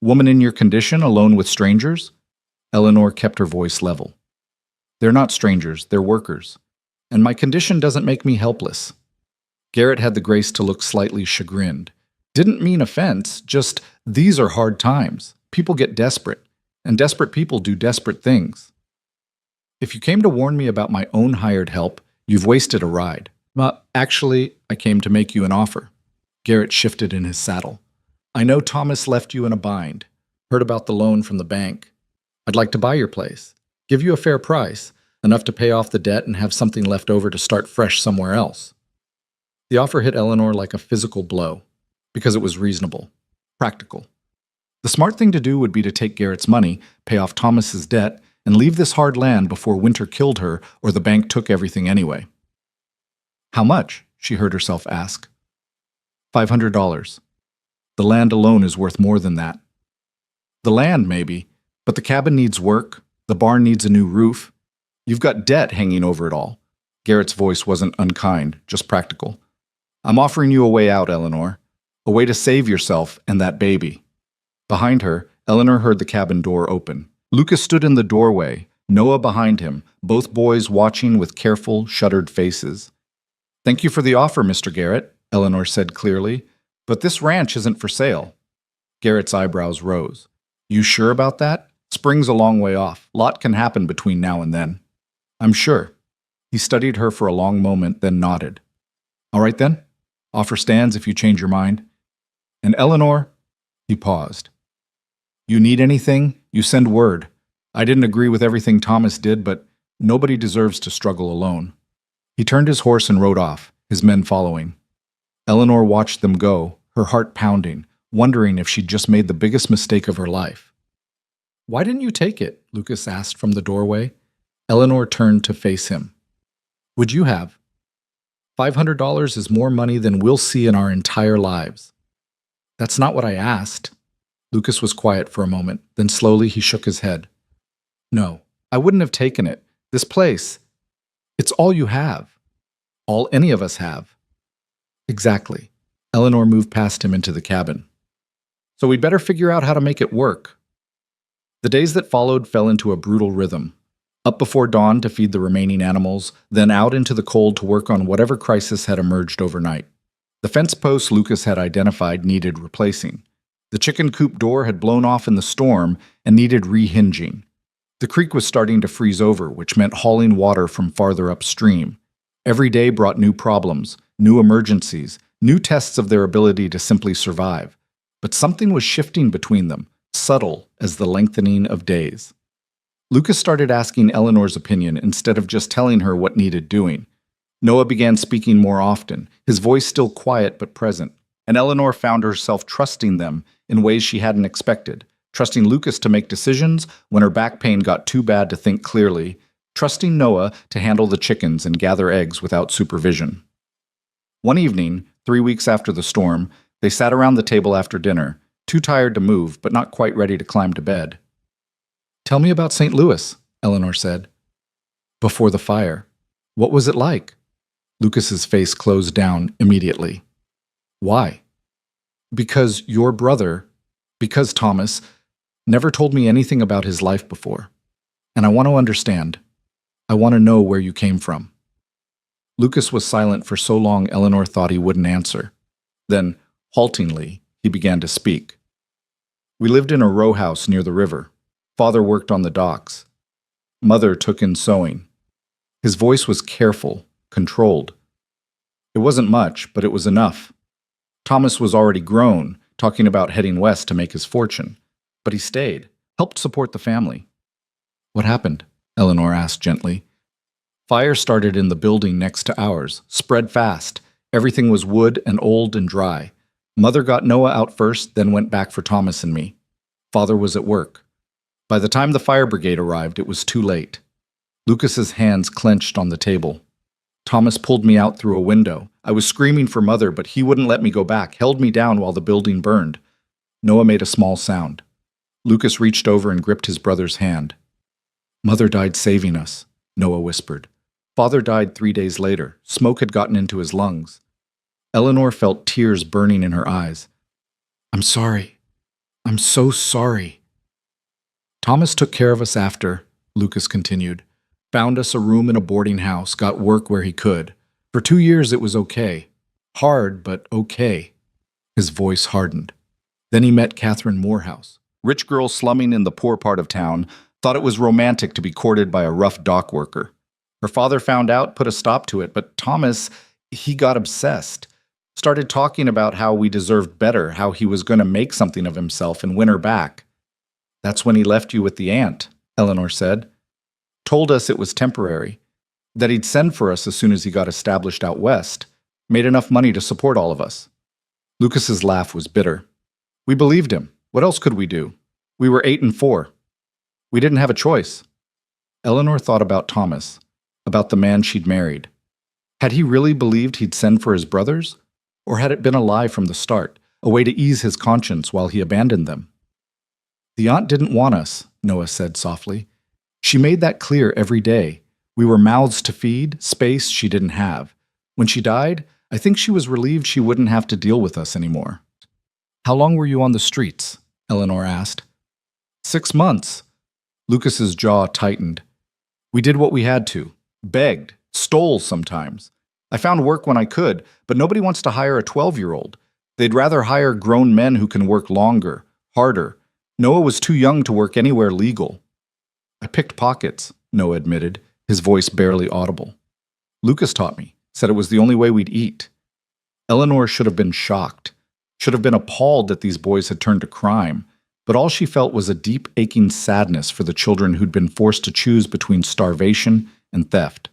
Woman in your condition, alone with strangers? Eleanor kept her voice level. They're not strangers, they're workers. And my condition doesn't make me helpless. Garrett had the grace to look slightly chagrined. Didn't mean offense, just these are hard times. People get desperate, and desperate people do desperate things. If you came to warn me about my own hired help, you've wasted a ride. Actually, I came to make you an offer. Garrett shifted in his saddle. I know Thomas left you in a bind. Heard about the loan from the bank. I'd like to buy your place. Give you a fair price, enough to pay off the debt and have something left over to start fresh somewhere else. The offer hit Eleanor like a physical blow, because it was reasonable, practical. The smart thing to do would be to take Garrett's money, pay off Thomas's debt, and leave this hard land before winter killed her or the bank took everything anyway. How much? She heard herself ask. $500. The land alone is worth more than that. The land, maybe, but the cabin needs work, the barn needs a new roof. You've got debt hanging over it all. Garrett's voice wasn't unkind, just practical. I'm offering you a way out, Eleanor. A way to save yourself and that baby. Behind her, Eleanor heard the cabin door open. Lucas stood in the doorway, Noah behind him, both boys watching with careful, shuttered faces. Thank you for the offer, Mr. Garrett, Eleanor said clearly, but this ranch isn't for sale. Garrett's eyebrows rose. You sure about that? Spring's a long way off. Lot can happen between now and then. I'm sure. He studied her for a long moment, then nodded. All right then. Offer stands if you change your mind. And Eleanor, he paused. You need anything, you send word. I didn't agree with everything Thomas did, but nobody deserves to struggle alone. He turned his horse and rode off, his men following. Eleanor watched them go, her heart pounding, wondering if she'd just made the biggest mistake of her life. Why didn't you take it? Lucas asked from the doorway. Eleanor turned to face him. Would you have? $500 is more money than we'll see in our entire lives. That's not what I asked. Lucas was quiet for a moment, then slowly he shook his head. No, I wouldn't have taken it. This place, it's all you have. All any of us have. Exactly. Eleanor moved past him into the cabin. So we'd better figure out how to make it work. The days that followed fell into a brutal rhythm. Up before dawn to feed the remaining animals, then out into the cold to work on whatever crisis had emerged overnight. The fence posts Lucas had identified needed replacing. The chicken coop door had blown off in the storm and needed rehinging. The creek was starting to freeze over, which meant hauling water from farther upstream. Every day brought new problems, new emergencies, new tests of their ability to simply survive. But something was shifting between them, subtle as the lengthening of days. Lucas started asking Eleanor's opinion instead of just telling her what needed doing. Noah began speaking more often, his voice still quiet but present, and Eleanor found herself trusting them in ways she hadn't expected, trusting Lucas to make decisions when her back pain got too bad to think clearly, trusting Noah to handle the chickens and gather eggs without supervision. One evening, 3 weeks after the storm, they sat around the table after dinner, too tired to move but not quite ready to climb to bed. Tell me about St. Louis, Eleanor said. Before the fire. What was it like? Lucas's face closed down immediately. Why? Because your brother, because Thomas, never told me anything about his life before. And I want to understand. I want to know where you came from. Lucas was silent for so long Eleanor thought he wouldn't answer. Then, haltingly, he began to speak. We lived in a row house near the river. Father worked on the docks. Mother took in sewing. His voice was careful, controlled. It wasn't much, but it was enough. Thomas was already grown, talking about heading west to make his fortune. But he stayed, helped support the family. What happened? Eleanor asked gently. Fire started in the building next to ours, spread fast. Everything was wood and old and dry. Mother got Noah out first, then went back for Thomas and me. Father was at work. By the time the fire brigade arrived, it was too late. Lucas's hands clenched on the table. Thomas pulled me out through a window. I was screaming for Mother, but he wouldn't let me go back, held me down while the building burned. Noah made a small sound. Lucas reached over and gripped his brother's hand. Mother died saving us, Noah whispered. Father died 3 days later. Smoke had gotten into his lungs. Eleanor felt tears burning in her eyes. I'm sorry. I'm so sorry. Thomas took care of us after, Lucas continued. Found us a room in a boarding house, got work where he could. For 2 years it was okay. Hard, but okay. His voice hardened. Then he met Catherine Morehouse. Rich girl slumming in the poor part of town, thought it was romantic to be courted by a rough dock worker. Her father found out, put a stop to it, but Thomas, he got obsessed. Started talking about how we deserved better, how he was going to make something of himself and win her back. That's when he left you with the aunt, Eleanor said. Told us it was temporary, that he'd send for us as soon as he got established out west, made enough money to support all of us. Lucas's laugh was bitter. We believed him. What else could we do? We were 8 and 4. We didn't have a choice. Eleanor thought about Thomas, about the man she'd married. Had he really believed he'd send for his brothers? Or had it been a lie from the start, a way to ease his conscience while he abandoned them? The aunt didn't want us, Noah said softly. She made that clear every day. We were mouths to feed, space she didn't have. When she died, I think she was relieved she wouldn't have to deal with us anymore. How long were you on the streets? Eleanor asked. 6 months. Lucas's jaw tightened. We did what we had to. Begged. Stole sometimes. I found work when I could, but nobody wants to hire a 12-year-old. They'd rather hire grown men who can work longer, harder. Noah was too young to work anywhere legal. I picked pockets, Noah admitted, his voice barely audible. Lucas taught me, said it was the only way we'd eat. Eleanor should have been shocked, should have been appalled that these boys had turned to crime, but all she felt was a deep, aching sadness for the children who'd been forced to choose between starvation and theft.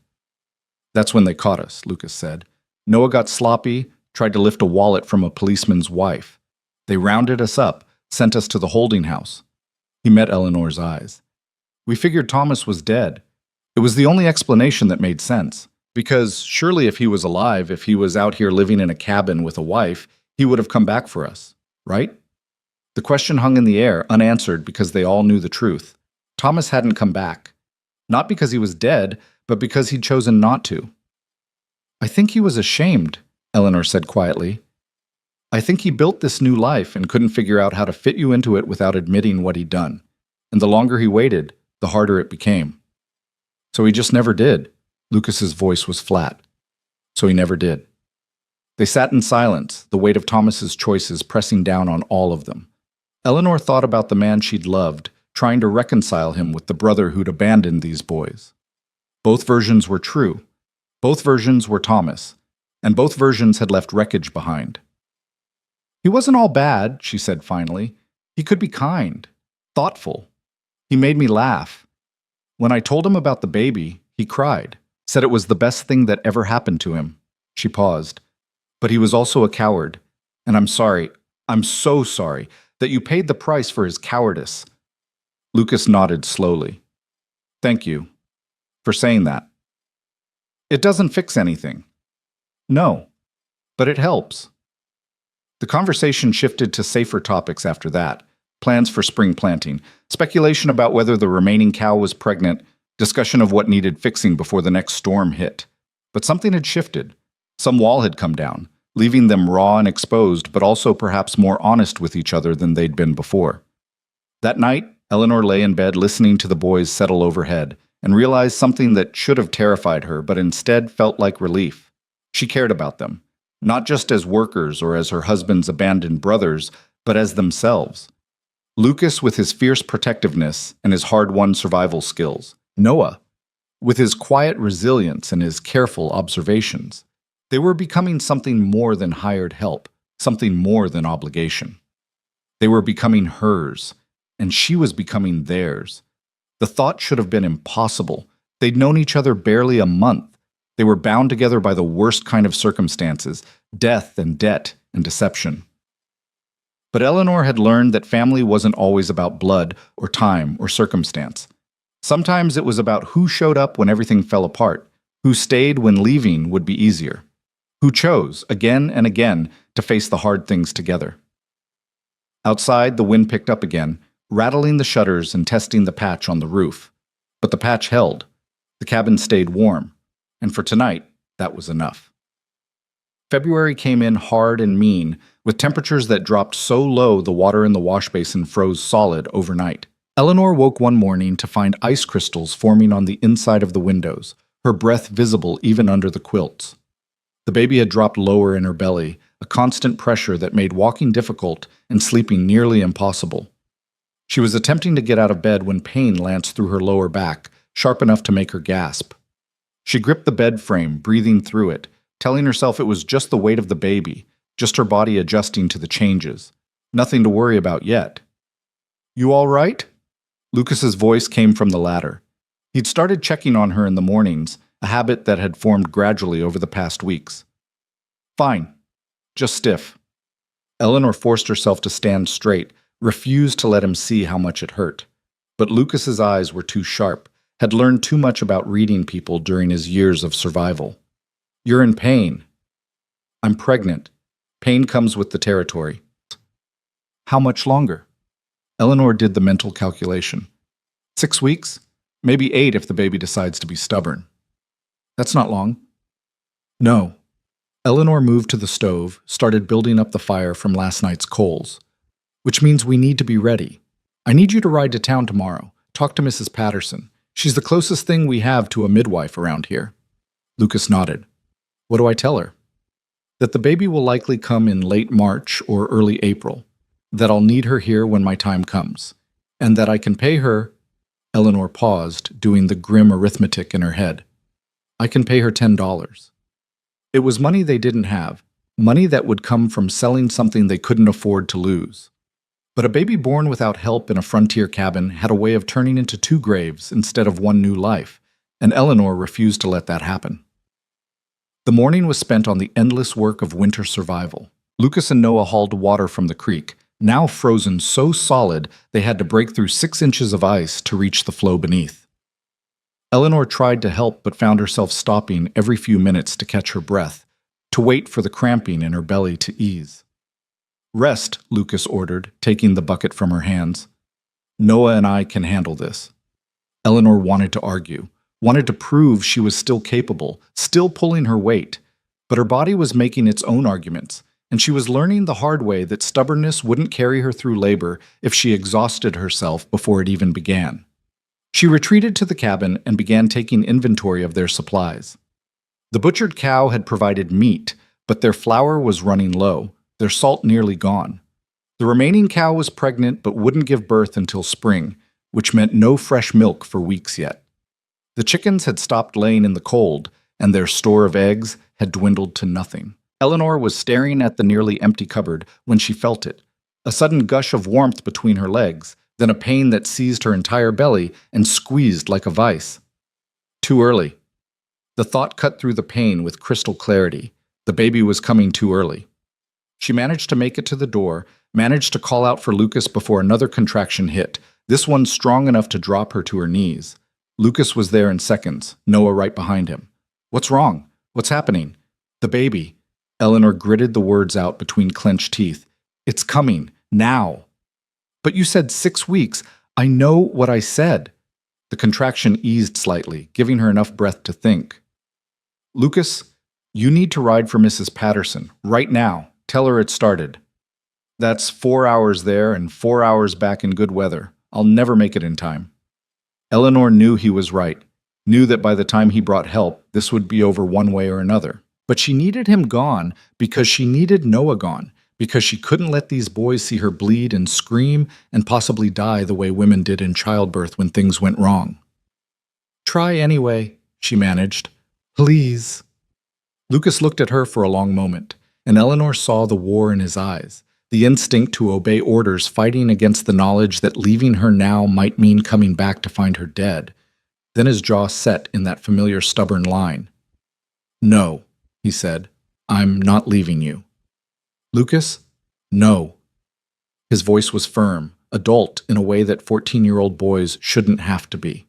That's when they caught us, Lucas said. Noah got sloppy, tried to lift a wallet from a policeman's wife. They rounded us up, sent us to the holding house. He met Eleanor's eyes. We figured Thomas was dead. It was the only explanation that made sense. Because surely if he was alive, if he was out here living in a cabin with a wife, he would have come back for us, right? The question hung in the air, unanswered, because they all knew the truth. Thomas hadn't come back. Not because he was dead, but because he'd chosen not to. I think he was ashamed, Eleanor said quietly. I think he built this new life and couldn't figure out how to fit you into it without admitting what he'd done. And the longer he waited, the harder it became. So he just never did. Lucas's voice was flat. So he never did. They sat in silence, the weight of Thomas's choices pressing down on all of them. Eleanor thought about the man she'd loved, trying to reconcile him with the brother who'd abandoned these boys. Both versions were true. Both versions were Thomas, and both versions had left wreckage behind. He wasn't all bad, she said finally. He could be kind, thoughtful. He made me laugh. When I told him about the baby, he cried, said it was the best thing that ever happened to him. She paused. But he was also a coward, and I'm sorry, I'm so sorry, that you paid the price for his cowardice. Lucas nodded slowly. Thank you for saying that. It doesn't fix anything. No, but it helps. The conversation shifted to safer topics after that. Plans for spring planting, speculation about whether the remaining cow was pregnant, discussion of what needed fixing before the next storm hit. But something had shifted. Some wall had come down, leaving them raw and exposed, but also perhaps more honest with each other than they'd been before. That night, Eleanor lay in bed listening to the boys settle overhead, and realized something that should have terrified her, but instead felt like relief. She cared about them, not just as workers or as her husband's abandoned brothers, but as themselves. Lucas with his fierce protectiveness and his hard-won survival skills. Noah with his quiet resilience and his careful observations. They were becoming something more than hired help, something more than obligation. They were becoming hers, and she was becoming theirs. The thought should have been impossible. They'd known each other barely a month. They were bound together by the worst kind of circumstances, death and debt and deception. But Eleanor had learned that family wasn't always about blood or time or circumstance. Sometimes it was about who showed up when everything fell apart, who stayed when leaving would be easier, who chose, again and again, to face the hard things together. Outside, the wind picked up again, rattling the shutters and testing the patch on the roof. But the patch held. The cabin stayed warm. And for tonight, that was enough. February came in hard and mean, with temperatures that dropped so low the water in the wash basin froze solid overnight. Eleanor woke one morning to find ice crystals forming on the inside of the windows, her breath visible even under the quilts. The baby had dropped lower in her belly, a constant pressure that made walking difficult and sleeping nearly impossible. She was attempting to get out of bed when pain lanced through her lower back, sharp enough to make her gasp. She gripped the bed frame, breathing through it, telling herself it was just the weight of the baby, just her body adjusting to the changes. Nothing to worry about yet. "You all right?" Lucas's voice came from the ladder. He'd started checking on her in the mornings, a habit that had formed gradually over the past weeks. "Fine. Just stiff." Eleanor forced herself to stand straight, refused to let him see how much it hurt. But Lucas's eyes were too sharp, had learned too much about reading people during his years of survival. "You're in pain." "I'm pregnant. Pain comes with the territory." "How much longer?" Eleanor did the mental calculation. 6 weeks? Maybe 8 if the baby decides to be stubborn. "That's not long." "No." Eleanor moved to the stove, started building up the fire from last night's coals. Which means we need to be ready. I need you to ride to town tomorrow. Talk to Mrs. Patterson. She's the closest thing we have to a midwife around here. Lucas nodded. What do I tell her? That the baby will likely come in late March or early April. That I'll need her here when my time comes. And that I can pay her. Eleanor paused, doing the grim arithmetic in her head. I can pay her $10. It was money they didn't have, money that would come from selling something they couldn't afford to lose. But a baby born without help in a frontier cabin had a way of turning into two graves instead of one new life, and Eleanor refused to let that happen. The morning was spent on the endless work of winter survival. Lucas and Noah hauled water from the creek, now frozen so solid they had to break through 6 inches of ice to reach the flow beneath. Eleanor tried to help but found herself stopping every few minutes to catch her breath, to wait for the cramping in her belly to ease. Rest, Lucas ordered, taking the bucket from her hands. Noah and I can handle this. Eleanor wanted to argue, wanted to prove she was still capable, still pulling her weight, but her body was making its own arguments, and she was learning the hard way that stubbornness wouldn't carry her through labor if she exhausted herself before it even began. She retreated to the cabin and began taking inventory of their supplies. The butchered cow had provided meat, but their flour was running low, their salt nearly gone. The remaining cow was pregnant but wouldn't give birth until spring, which meant no fresh milk for weeks yet. The chickens had stopped laying in the cold, and their store of eggs had dwindled to nothing. Eleanor was staring at the nearly empty cupboard when she felt it, a sudden gush of warmth between her legs, then a pain that seized her entire belly and squeezed like a vice. Too early. The thought cut through the pain with crystal clarity. The baby was coming too early. She managed to make it to the door, managed to call out for Lucas before another contraction hit, this one strong enough to drop her to her knees. Lucas was there in seconds, Noah right behind him. What's wrong? What's happening? The baby. Eleanor gritted the words out between clenched teeth. It's coming. Now. But you said 6 weeks. I know what I said. The contraction eased slightly, giving her enough breath to think. Lucas, you need to ride for Mrs. Patterson, right now. Tell her it started. That's 4 hours there and 4 hours back in good weather. I'll never make it in time. Eleanor knew he was right, knew that by the time he brought help, this would be over one way or another. But she needed him gone because she needed Noah gone, because she couldn't let these boys see her bleed and scream and possibly die the way women did in childbirth when things went wrong. Try anyway, she managed. Please. Lucas looked at her for a long moment, and Eleanor saw the war in his eyes, the instinct to obey orders fighting against the knowledge that leaving her now might mean coming back to find her dead. Then his jaw set in that familiar stubborn line. No, he said, I'm not leaving you. Lucas? No. His voice was firm, adult in a way that 14-year-old boys shouldn't have to be.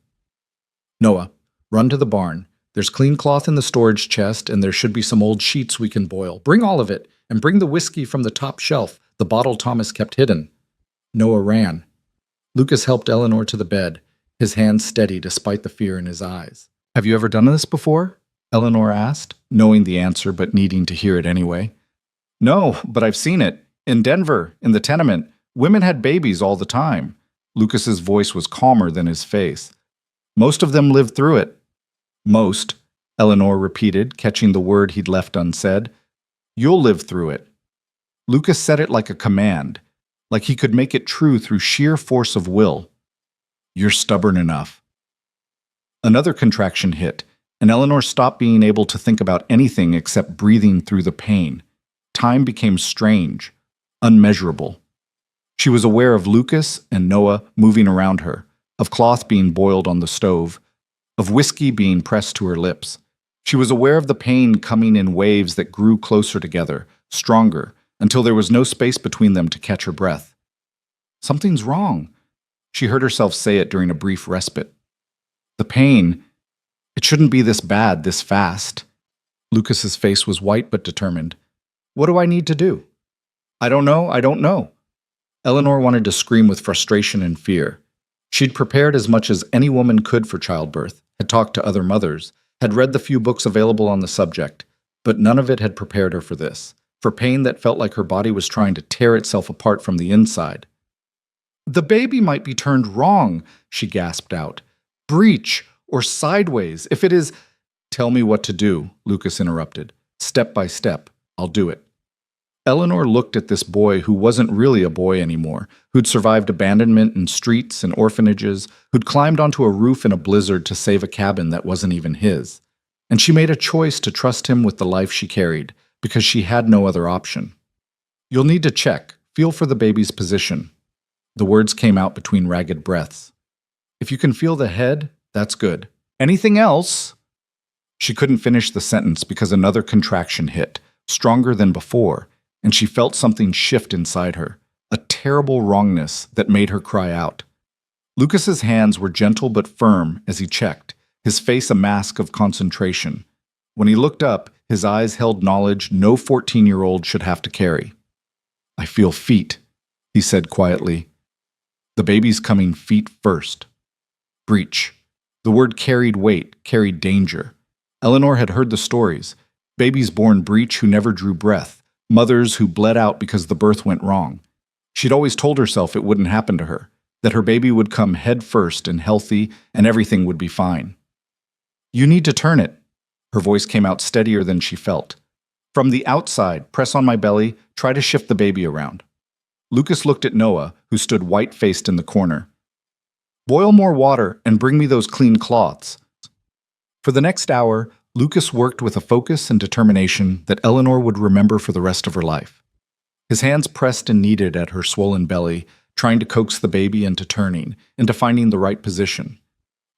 Noah, run to the barn. There's clean cloth in the storage chest, and there should be some old sheets we can boil. Bring all of it, and bring the whiskey from the top shelf, the bottle Thomas kept hidden. Noah ran. Lucas helped Eleanor to the bed, his hands steady despite the fear in his eyes. Have you ever done this before? Eleanor asked, knowing the answer but needing to hear it anyway. No, but I've seen it. In Denver, in the tenement, women had babies all the time. Lucas's voice was calmer than his face. Most of them lived through it. Most, Eleanor repeated, catching the word he'd left unsaid. You'll live through it. Lucas said it like a command, like he could make it true through sheer force of will. You're stubborn enough. Another contraction hit, and Eleanor stopped being able to think about anything except breathing through the pain. Time became strange, unmeasurable. She was aware of Lucas and Noah moving around her, of cloth being boiled on the stove, of whiskey being pressed to her lips. She was aware of the pain coming in waves that grew closer together, stronger, until there was no space between them to catch her breath. Something's wrong. She heard herself say it during a brief respite. The pain, it shouldn't be this bad, this fast. Lucas's face was white but determined. What do I need to do? I don't know. Eleanor wanted to scream with frustration and fear. She'd prepared as much as any woman could for childbirth, had talked to other mothers, had read the few books available on the subject. But none of it had prepared her for this, for pain that felt like her body was trying to tear itself apart from the inside. "The baby might be turned wrong," she gasped out. "Breech, or sideways. If it is—" "Tell me what to do," Lucas interrupted. "Step by step. I'll do it." Eleanor looked at this boy who wasn't really a boy anymore, who'd survived abandonment in streets and orphanages, who'd climbed onto a roof in a blizzard to save a cabin that wasn't even his. And she made a choice to trust him with the life she carried, because she had no other option. "You'll need to check. Feel for the baby's position." The words came out between ragged breaths. "If you can feel the head, that's good. Anything else?" She couldn't finish the sentence because another contraction hit, stronger than before, and she felt something shift inside her, a terrible wrongness that made her cry out. Lucas's hands were gentle but firm as he checked, his face a mask of concentration. When he looked up, his eyes held knowledge no 14-year-old should have to carry. "I feel feet," he said quietly. "The baby's coming feet first." Breech. The word carried weight, carried danger. Eleanor had heard the stories. Babies born breech who never drew breath. Mothers who bled out because the birth went wrong. She'd always told herself it wouldn't happen to her, that her baby would come head first and healthy and everything would be fine. "You need to turn it." Her voice came out steadier than she felt. "From the outside, press on my belly, try to shift the baby around." Lucas looked at Noah, who stood white-faced in the corner. "Boil more water and bring me those clean cloths." For the next hour, Lucas worked with a focus and determination that Eleanor would remember for the rest of her life. His hands pressed and kneaded at her swollen belly, trying to coax the baby into turning, into finding the right position.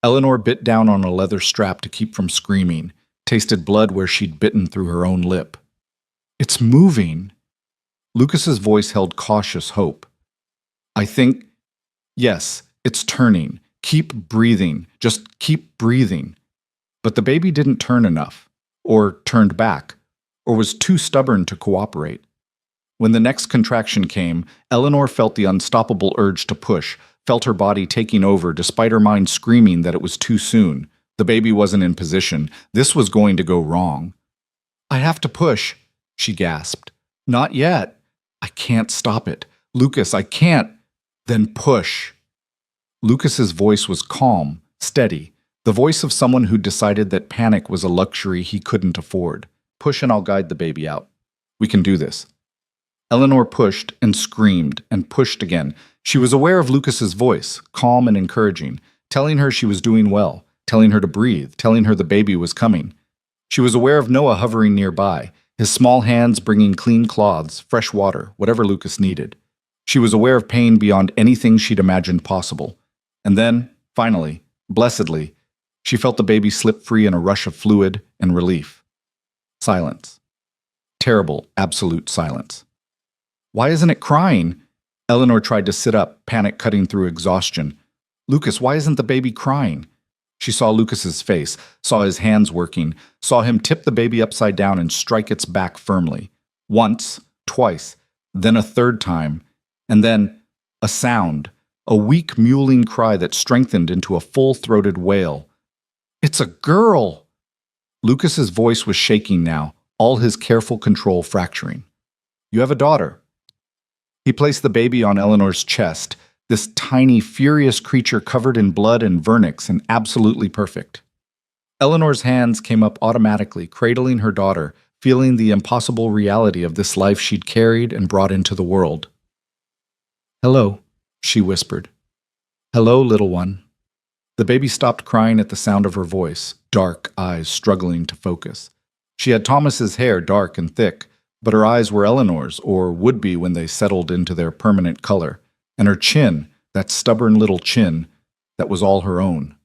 Eleanor bit down on a leather strap to keep from screaming, tasted blood where she'd bitten through her own lip. "It's moving." Lucas's voice held cautious hope. "I think, yes, it's turning. Keep breathing. Just keep breathing." But the baby didn't turn enough, or turned back, or was too stubborn to cooperate. When the next contraction came, Eleanor felt the unstoppable urge to push, felt her body taking over despite her mind screaming that it was too soon. The baby wasn't in position. This was going to go wrong. "I have to push," she gasped. "Not yet." "I can't stop it. Lucas, I can't." "Then push." Lucas's voice was calm, steady. The voice of someone who decided that panic was a luxury he couldn't afford. "Push and I'll guide the baby out. We can do this." Eleanor pushed and screamed and pushed again. She was aware of Lucas's voice, calm and encouraging, telling her she was doing well, telling her to breathe, telling her the baby was coming. She was aware of Noah hovering nearby, his small hands bringing clean cloths, fresh water, whatever Lucas needed. She was aware of pain beyond anything she'd imagined possible. And then, finally, blessedly, she felt the baby slip free in a rush of fluid and relief. Silence. Terrible, absolute silence. "Why isn't it crying?" Eleanor tried to sit up, panic cutting through exhaustion. "Lucas, why isn't the baby crying?" She saw Lucas's face, saw his hands working, saw him tip the baby upside down and strike its back firmly. Once, twice, then a third time, and then a sound, a weak mewling cry that strengthened into a full-throated wail. "It's a girl!" Lucas's voice was shaking now, all his careful control fracturing. "You have a daughter." He placed the baby on Eleanor's chest, this tiny, furious creature covered in blood and vernix and absolutely perfect. Eleanor's hands came up automatically, cradling her daughter, feeling the impossible reality of this life she'd carried and brought into the world. "Hello," she whispered. "Hello, little one." The baby stopped crying at the sound of her voice, dark eyes struggling to focus. She had Thomas's hair, dark and thick, but her eyes were Eleanor's, or would be when they settled into their permanent color, and her chin, that stubborn little chin, that was all her own.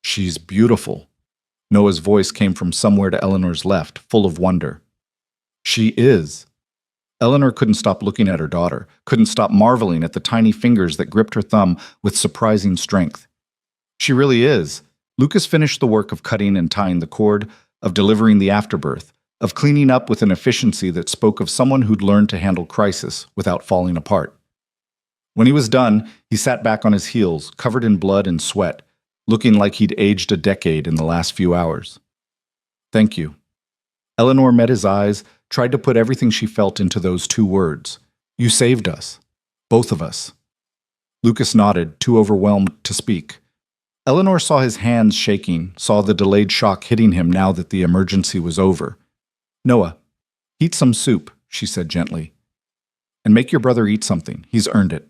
"She's beautiful." Noah's voice came from somewhere to Eleanor's left, full of wonder. "She is." Eleanor couldn't stop looking at her daughter, couldn't stop marveling at the tiny fingers that gripped her thumb with surprising strength. "She really is." Lucas finished the work of cutting and tying the cord, of delivering the afterbirth, of cleaning up with an efficiency that spoke of someone who'd learned to handle crisis without falling apart. When he was done, he sat back on his heels, covered in blood and sweat, looking like he'd aged a decade in the last few hours. "Thank you." Eleanor met his eyes, tried to put everything she felt into those two words. You saved us. Both of us. Lucas nodded, too overwhelmed to speak. Eleanor saw his hands shaking, saw the delayed shock hitting him now that the emergency was over. Noah, heat some soup, she said gently. And make your brother eat something. He's earned it.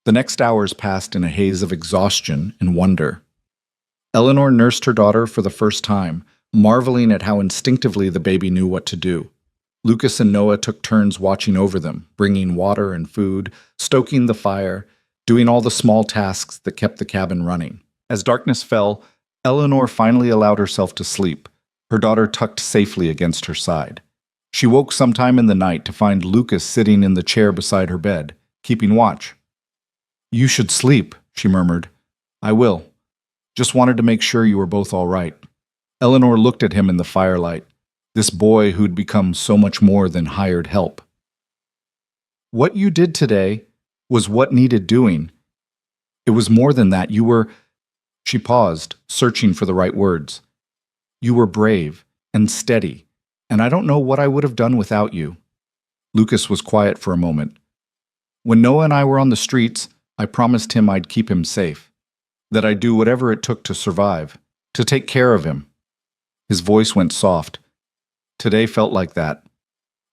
The next hours passed in a haze of exhaustion and wonder. Eleanor nursed her daughter for the first time, marveling at how instinctively the baby knew what to do. Lucas and Noah took turns watching over them, bringing water and food, stoking the fire, doing all the small tasks that kept the cabin running. As darkness fell, Eleanor finally allowed herself to sleep, her daughter tucked safely against her side. She woke sometime in the night to find Lucas sitting in the chair beside her bed, keeping watch. You should sleep, she murmured. I will. Just wanted to make sure you were both all right. Eleanor looked at him in the firelight, this boy who'd become so much more than hired help. What you did today was what needed doing. It was more than that. You were... She paused, searching for the right words. You were brave and steady, and I don't know what I would have done without you. Lucas was quiet for a moment. When Noah and I were on the streets, I promised him I'd keep him safe, that I'd do whatever it took to survive, to take care of him. His voice went soft. Today felt like that,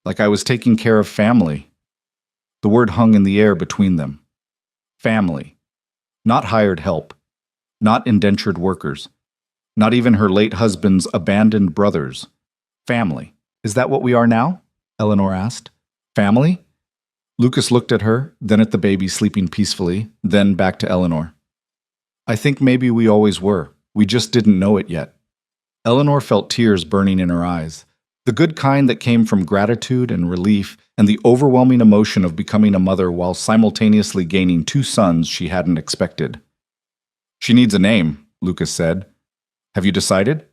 like I was taking care of family. The word hung in the air between them. Family. Not hired help. Not indentured workers. Not even her late husband's abandoned brothers. Family. Is that what we are now? Eleanor asked. Family? Lucas looked at her, then at the baby sleeping peacefully, then back to Eleanor. I think maybe we always were. We just didn't know it yet. Eleanor felt tears burning in her eyes. The good kind that came from gratitude and relief and the overwhelming emotion of becoming a mother while simultaneously gaining two sons she hadn't expected. She needs a name, Lucas said. Have you decided?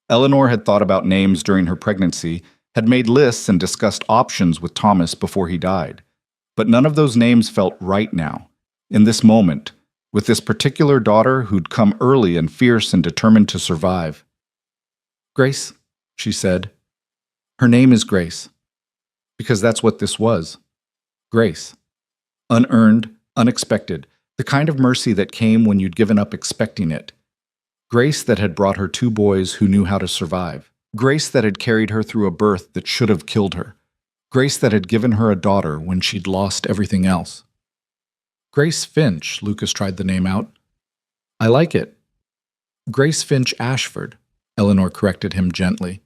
Eleanor had thought about names during her pregnancy, had made lists and discussed options with Thomas before he died. But none of those names felt right now, in this moment, with this particular daughter who'd come early and fierce and determined to survive. Grace, she said. Her name is Grace. Because that's what this was. Grace. Unearned, unexpected, the kind of mercy that came when you'd given up expecting it. Grace that had brought her two boys who knew how to survive. Grace that had carried her through a birth that should have killed her. Grace that had given her a daughter when she'd lost everything else. Grace Finch, Lucas tried the name out. I like it. Grace Finch Ashford, Eleanor corrected him gently.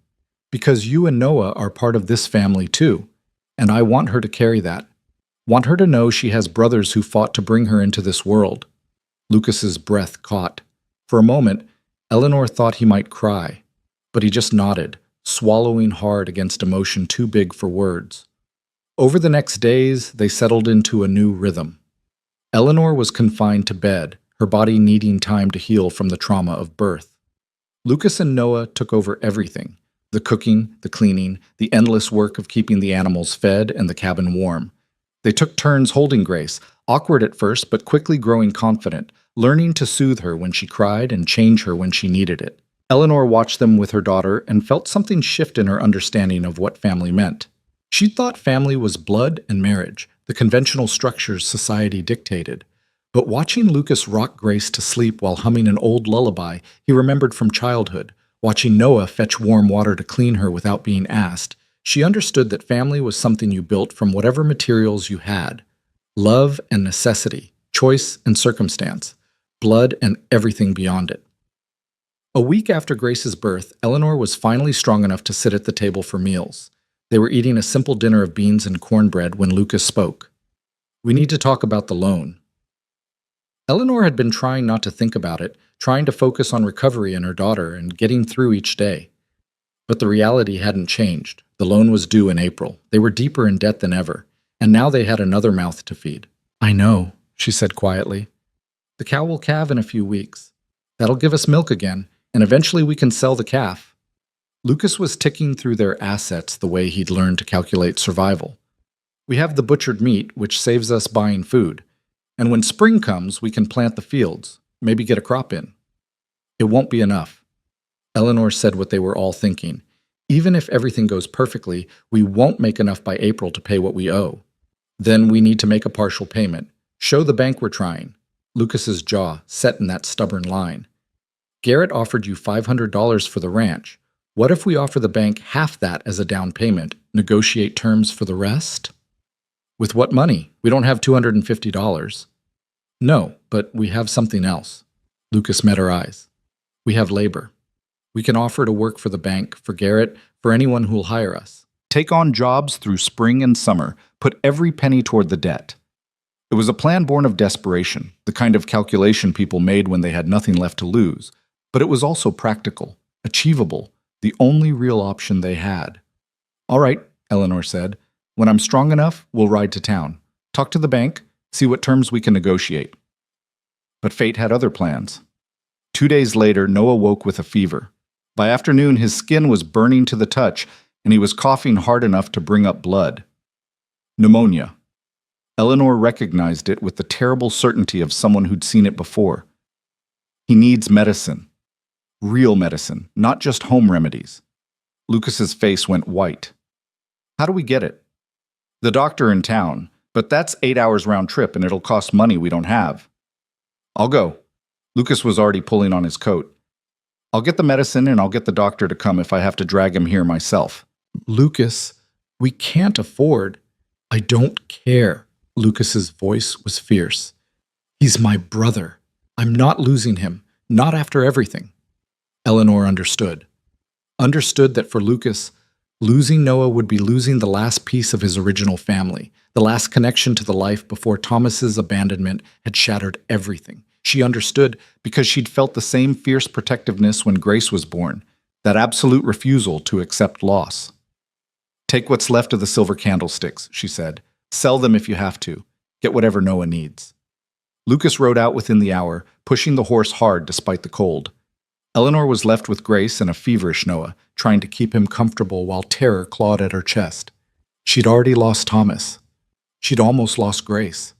Because you and Noah are part of this family too, and I want her to carry that. Want her to know she has brothers who fought to bring her into this world. Lucas's breath caught. For a moment, Eleanor thought he might cry, but he just nodded, swallowing hard against emotion too big for words. Over the next days, they settled into a new rhythm. Eleanor was confined to bed, her body needing time to heal from the trauma of birth. Lucas and Noah took over everything, the cooking, the cleaning, the endless work of keeping the animals fed and the cabin warm. They took turns holding Grace, awkward at first but quickly growing confident, learning to soothe her when she cried and change her when she needed it. Eleanor watched them with her daughter and felt something shift in her understanding of what family meant. She thought family was blood and marriage, the conventional structures society dictated. But watching Lucas rock Grace to sleep while humming an old lullaby he remembered from childhood, watching Noah fetch warm water to clean her without being asked, she understood that family was something you built from whatever materials you had. Love and necessity, choice and circumstance, blood and everything beyond it. A week after Grace's birth, Eleanor was finally strong enough to sit at the table for meals. They were eating a simple dinner of beans and cornbread when Lucas spoke. We need to talk about the loan. Eleanor had been trying not to think about it, trying to focus on recovery and her daughter and getting through each day. But the reality hadn't changed. The loan was due in April. They were deeper in debt than ever, and now they had another mouth to feed. I know, she said quietly. The cow will calve in a few weeks. That'll give us milk again, and eventually we can sell the calf. Lucas was ticking through their assets the way he'd learned to calculate survival. We have the butchered meat, which saves us buying food. And when spring comes, we can plant the fields, maybe get a crop in. It won't be enough. Eleanor said what they were all thinking. Even if everything goes perfectly, we won't make enough by April to pay what we owe. Then we need to make a partial payment. Show the bank we're trying. Lucas's jaw set in that stubborn line. Garrett offered you $500 for the ranch. What if we offer the bank half that as a down payment, negotiate terms for the rest? With what money? We don't have $250. No, but we have something else. Lucas met her eyes. We have labor. We can offer to work for the bank, for Garrett, for anyone who'll hire us. Take on jobs through spring and summer. Put every penny toward the debt. It was a plan born of desperation, the kind of calculation people made when they had nothing left to lose. But it was also practical, achievable, the only real option they had. All right, Eleanor said. When I'm strong enough, we'll ride to town. Talk to the bank, see what terms we can negotiate. But fate had other plans. 2 days later, Noah woke with a fever. By afternoon, his skin was burning to the touch, and he was coughing hard enough to bring up blood. Pneumonia. Eleanor recognized it with the terrible certainty of someone who'd seen it before. He needs medicine. Real medicine, not just home remedies. Lucas's face went white. How do we get it? The doctor in town, but that's 8 hours round trip and it'll cost money we don't have. I'll go. Lucas was already pulling on his coat. I'll get the medicine and I'll get the doctor to come if I have to drag him here myself. Lucas, we can't afford. I don't care. Lucas's voice was fierce. He's my brother. I'm not losing him, not after everything. Eleanor understood. Understood that for Lucas, losing Noah would be losing the last piece of his original family, the last connection to the life before Thomas's abandonment had shattered everything. She understood because she'd felt the same fierce protectiveness when Grace was born, that absolute refusal to accept loss. Take what's left of the silver candlesticks, she said. Sell them if you have to. Get whatever Noah needs. Lucas rode out within the hour, pushing the horse hard despite the cold. Eleanor was left with Grace and a feverish Noah, trying to keep him comfortable while terror clawed at her chest. She'd already lost Thomas. She'd almost lost Grace.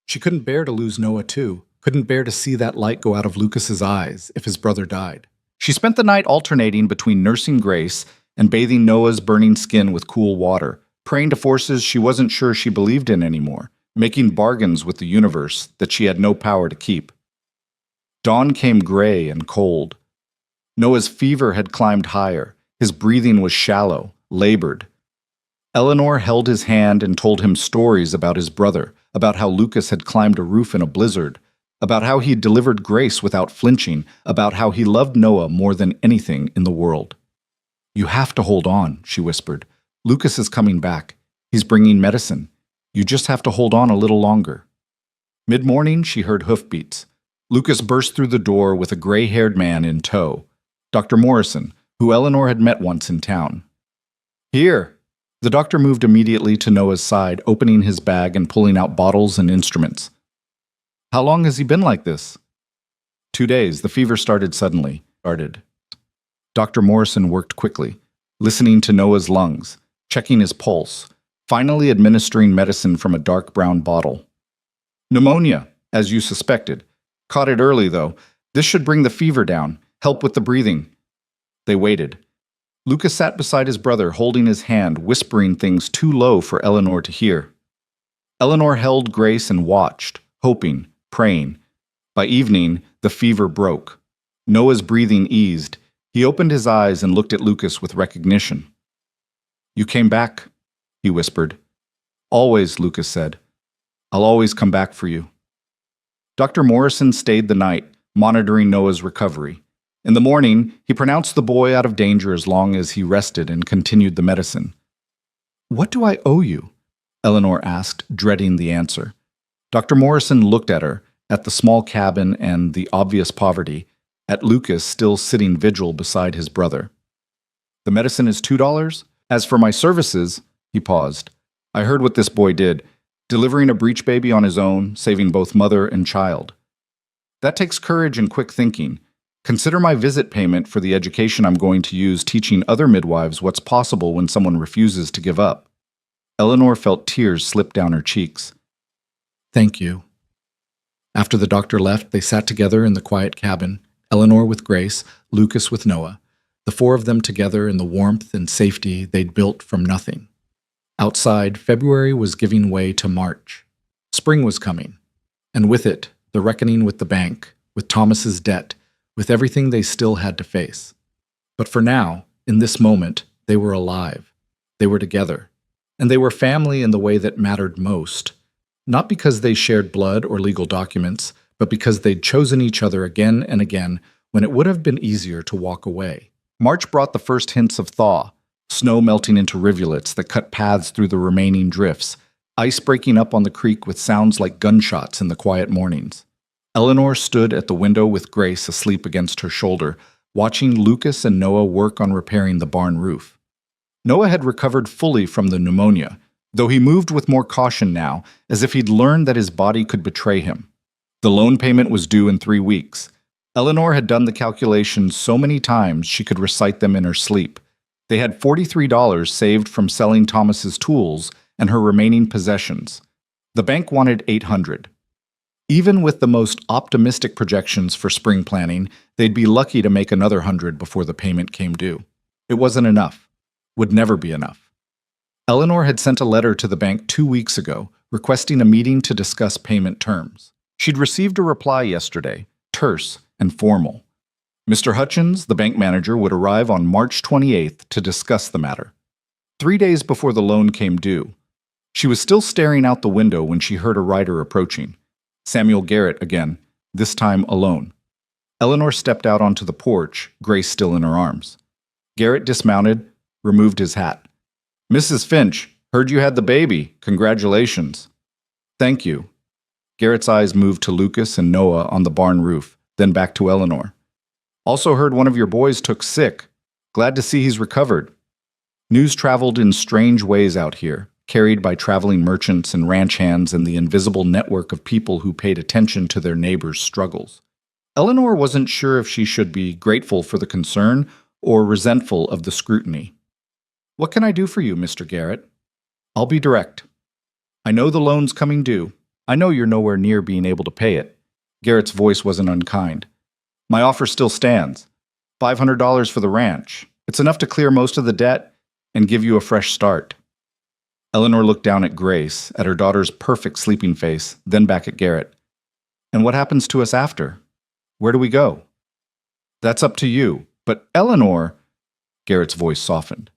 She couldn't bear to lose Noah too, couldn't bear to see that light go out of Lucas's eyes if his brother died. She spent the night alternating between nursing Grace and bathing Noah's burning skin with cool water, praying to forces she wasn't sure she believed in anymore, making bargains with the universe that she had no power to keep. Dawn came gray and cold. Noah's fever had climbed higher. His breathing was shallow, labored. Eleanor held his hand and told him stories about his brother, about how Lucas had climbed a roof in a blizzard, about how he'd delivered Grace without flinching, about how he loved Noah more than anything in the world. You have to hold on, she whispered. Lucas is coming back. He's bringing medicine. You just have to hold on a little longer. Mid-morning, she heard hoofbeats. Lucas burst through the door with a gray-haired man in tow, Dr. Morrison, who Eleanor had met once in town. Here! The doctor moved immediately to Noah's side, opening his bag and pulling out bottles and instruments. How long has he been like this? 2 days. The fever started suddenly. Dr. Morrison worked quickly, listening to Noah's lungs, checking his pulse, finally administering medicine from a dark brown bottle. Pneumonia, as you suspected. Caught it early, though. This should bring the fever down, help with the breathing. They waited. Lucas sat beside his brother, holding his hand, whispering things too low for Eleanor to hear. Eleanor held Grace and watched, hoping, praying. By evening, the fever broke. Noah's breathing eased. He opened his eyes and looked at Lucas with recognition. You came back, he whispered. Always, Lucas said. I'll always come back for you. Dr. Morrison stayed the night, monitoring Noah's recovery. In the morning, he pronounced the boy out of danger as long as he rested and continued the medicine. What do I owe you? Eleanor asked, dreading the answer. Dr. Morrison looked at her, at the small cabin and the obvious poverty, at Lucas still sitting vigil beside his brother. The medicine is $2? As for my services, he paused. I heard what this boy did, delivering a breech baby on his own, saving both mother and child. That takes courage and quick thinking. Consider my visit payment for the education I'm going to use teaching other midwives what's possible when someone refuses to give up. Eleanor felt tears slip down her cheeks. Thank you. After the doctor left, they sat together in the quiet cabin, Eleanor with Grace, Lucas with Noah. the four of them together in the warmth and safety they'd built from nothing. Outside, February was giving way to March. Spring was coming, and with it, the reckoning with the bank, with Thomas's debt, with everything they still had to face. But for now, in this moment, they were alive. They were together. And they were family in the way that mattered most. Not because they shared blood or legal documents, but because they'd chosen each other again and again when it would have been easier to walk away. March brought the first hints of thaw, snow melting into rivulets that cut paths through the remaining drifts, ice breaking up on the creek with sounds like gunshots in the quiet mornings. Eleanor stood at the window with Grace asleep against her shoulder, watching Lucas and Noah work on repairing the barn roof. Noah had recovered fully from the pneumonia, though he moved with more caution now, as if he'd learned that his body could betray him. The loan payment was due in 3 weeks. Eleanor had done the calculations so many times she could recite them in her sleep. They had $43 saved from selling Thomas's tools and her remaining possessions. The bank wanted $800. Even with the most optimistic projections for spring planning, they'd be lucky to make another $100 before the payment came due. It wasn't enough. Would never be enough. Eleanor had sent a letter to the bank 2 weeks ago, requesting a meeting to discuss payment terms. She'd received a reply yesterday, terse and formal. Mr. Hutchins, the bank manager, would arrive on March 28th to discuss the matter. 3 days before the loan came due. She was still staring out the window when she heard a rider approaching. Samuel Garrett again, this time alone. Eleanor stepped out onto the porch, Grace still in her arms. Garrett dismounted, removed his hat. "Mrs. Finch, heard you had the baby. Congratulations." "Thank you." Garrett's eyes moved to Lucas and Noah on the barn roof, then back to Eleanor. "Also heard one of your boys took sick. Glad to see he's recovered." News traveled in strange ways out here, carried by traveling merchants and ranch hands and the invisible network of people who paid attention to their neighbors' struggles. Eleanor wasn't sure if she should be grateful for the concern or resentful of the scrutiny. "What can I do for you, Mr. Garrett?" "I'll be direct. I know the loan's coming due. I know you're nowhere near being able to pay it." Garrett's voice wasn't unkind. "My offer still stands. $500 for the ranch. It's enough to clear most of the debt and give you a fresh start." Eleanor looked down at Grace, at her daughter's perfect sleeping face, then back at Garrett. "And what happens to us after? Where do we go?" "That's up to you. But Eleanor," Garrett's voice softened.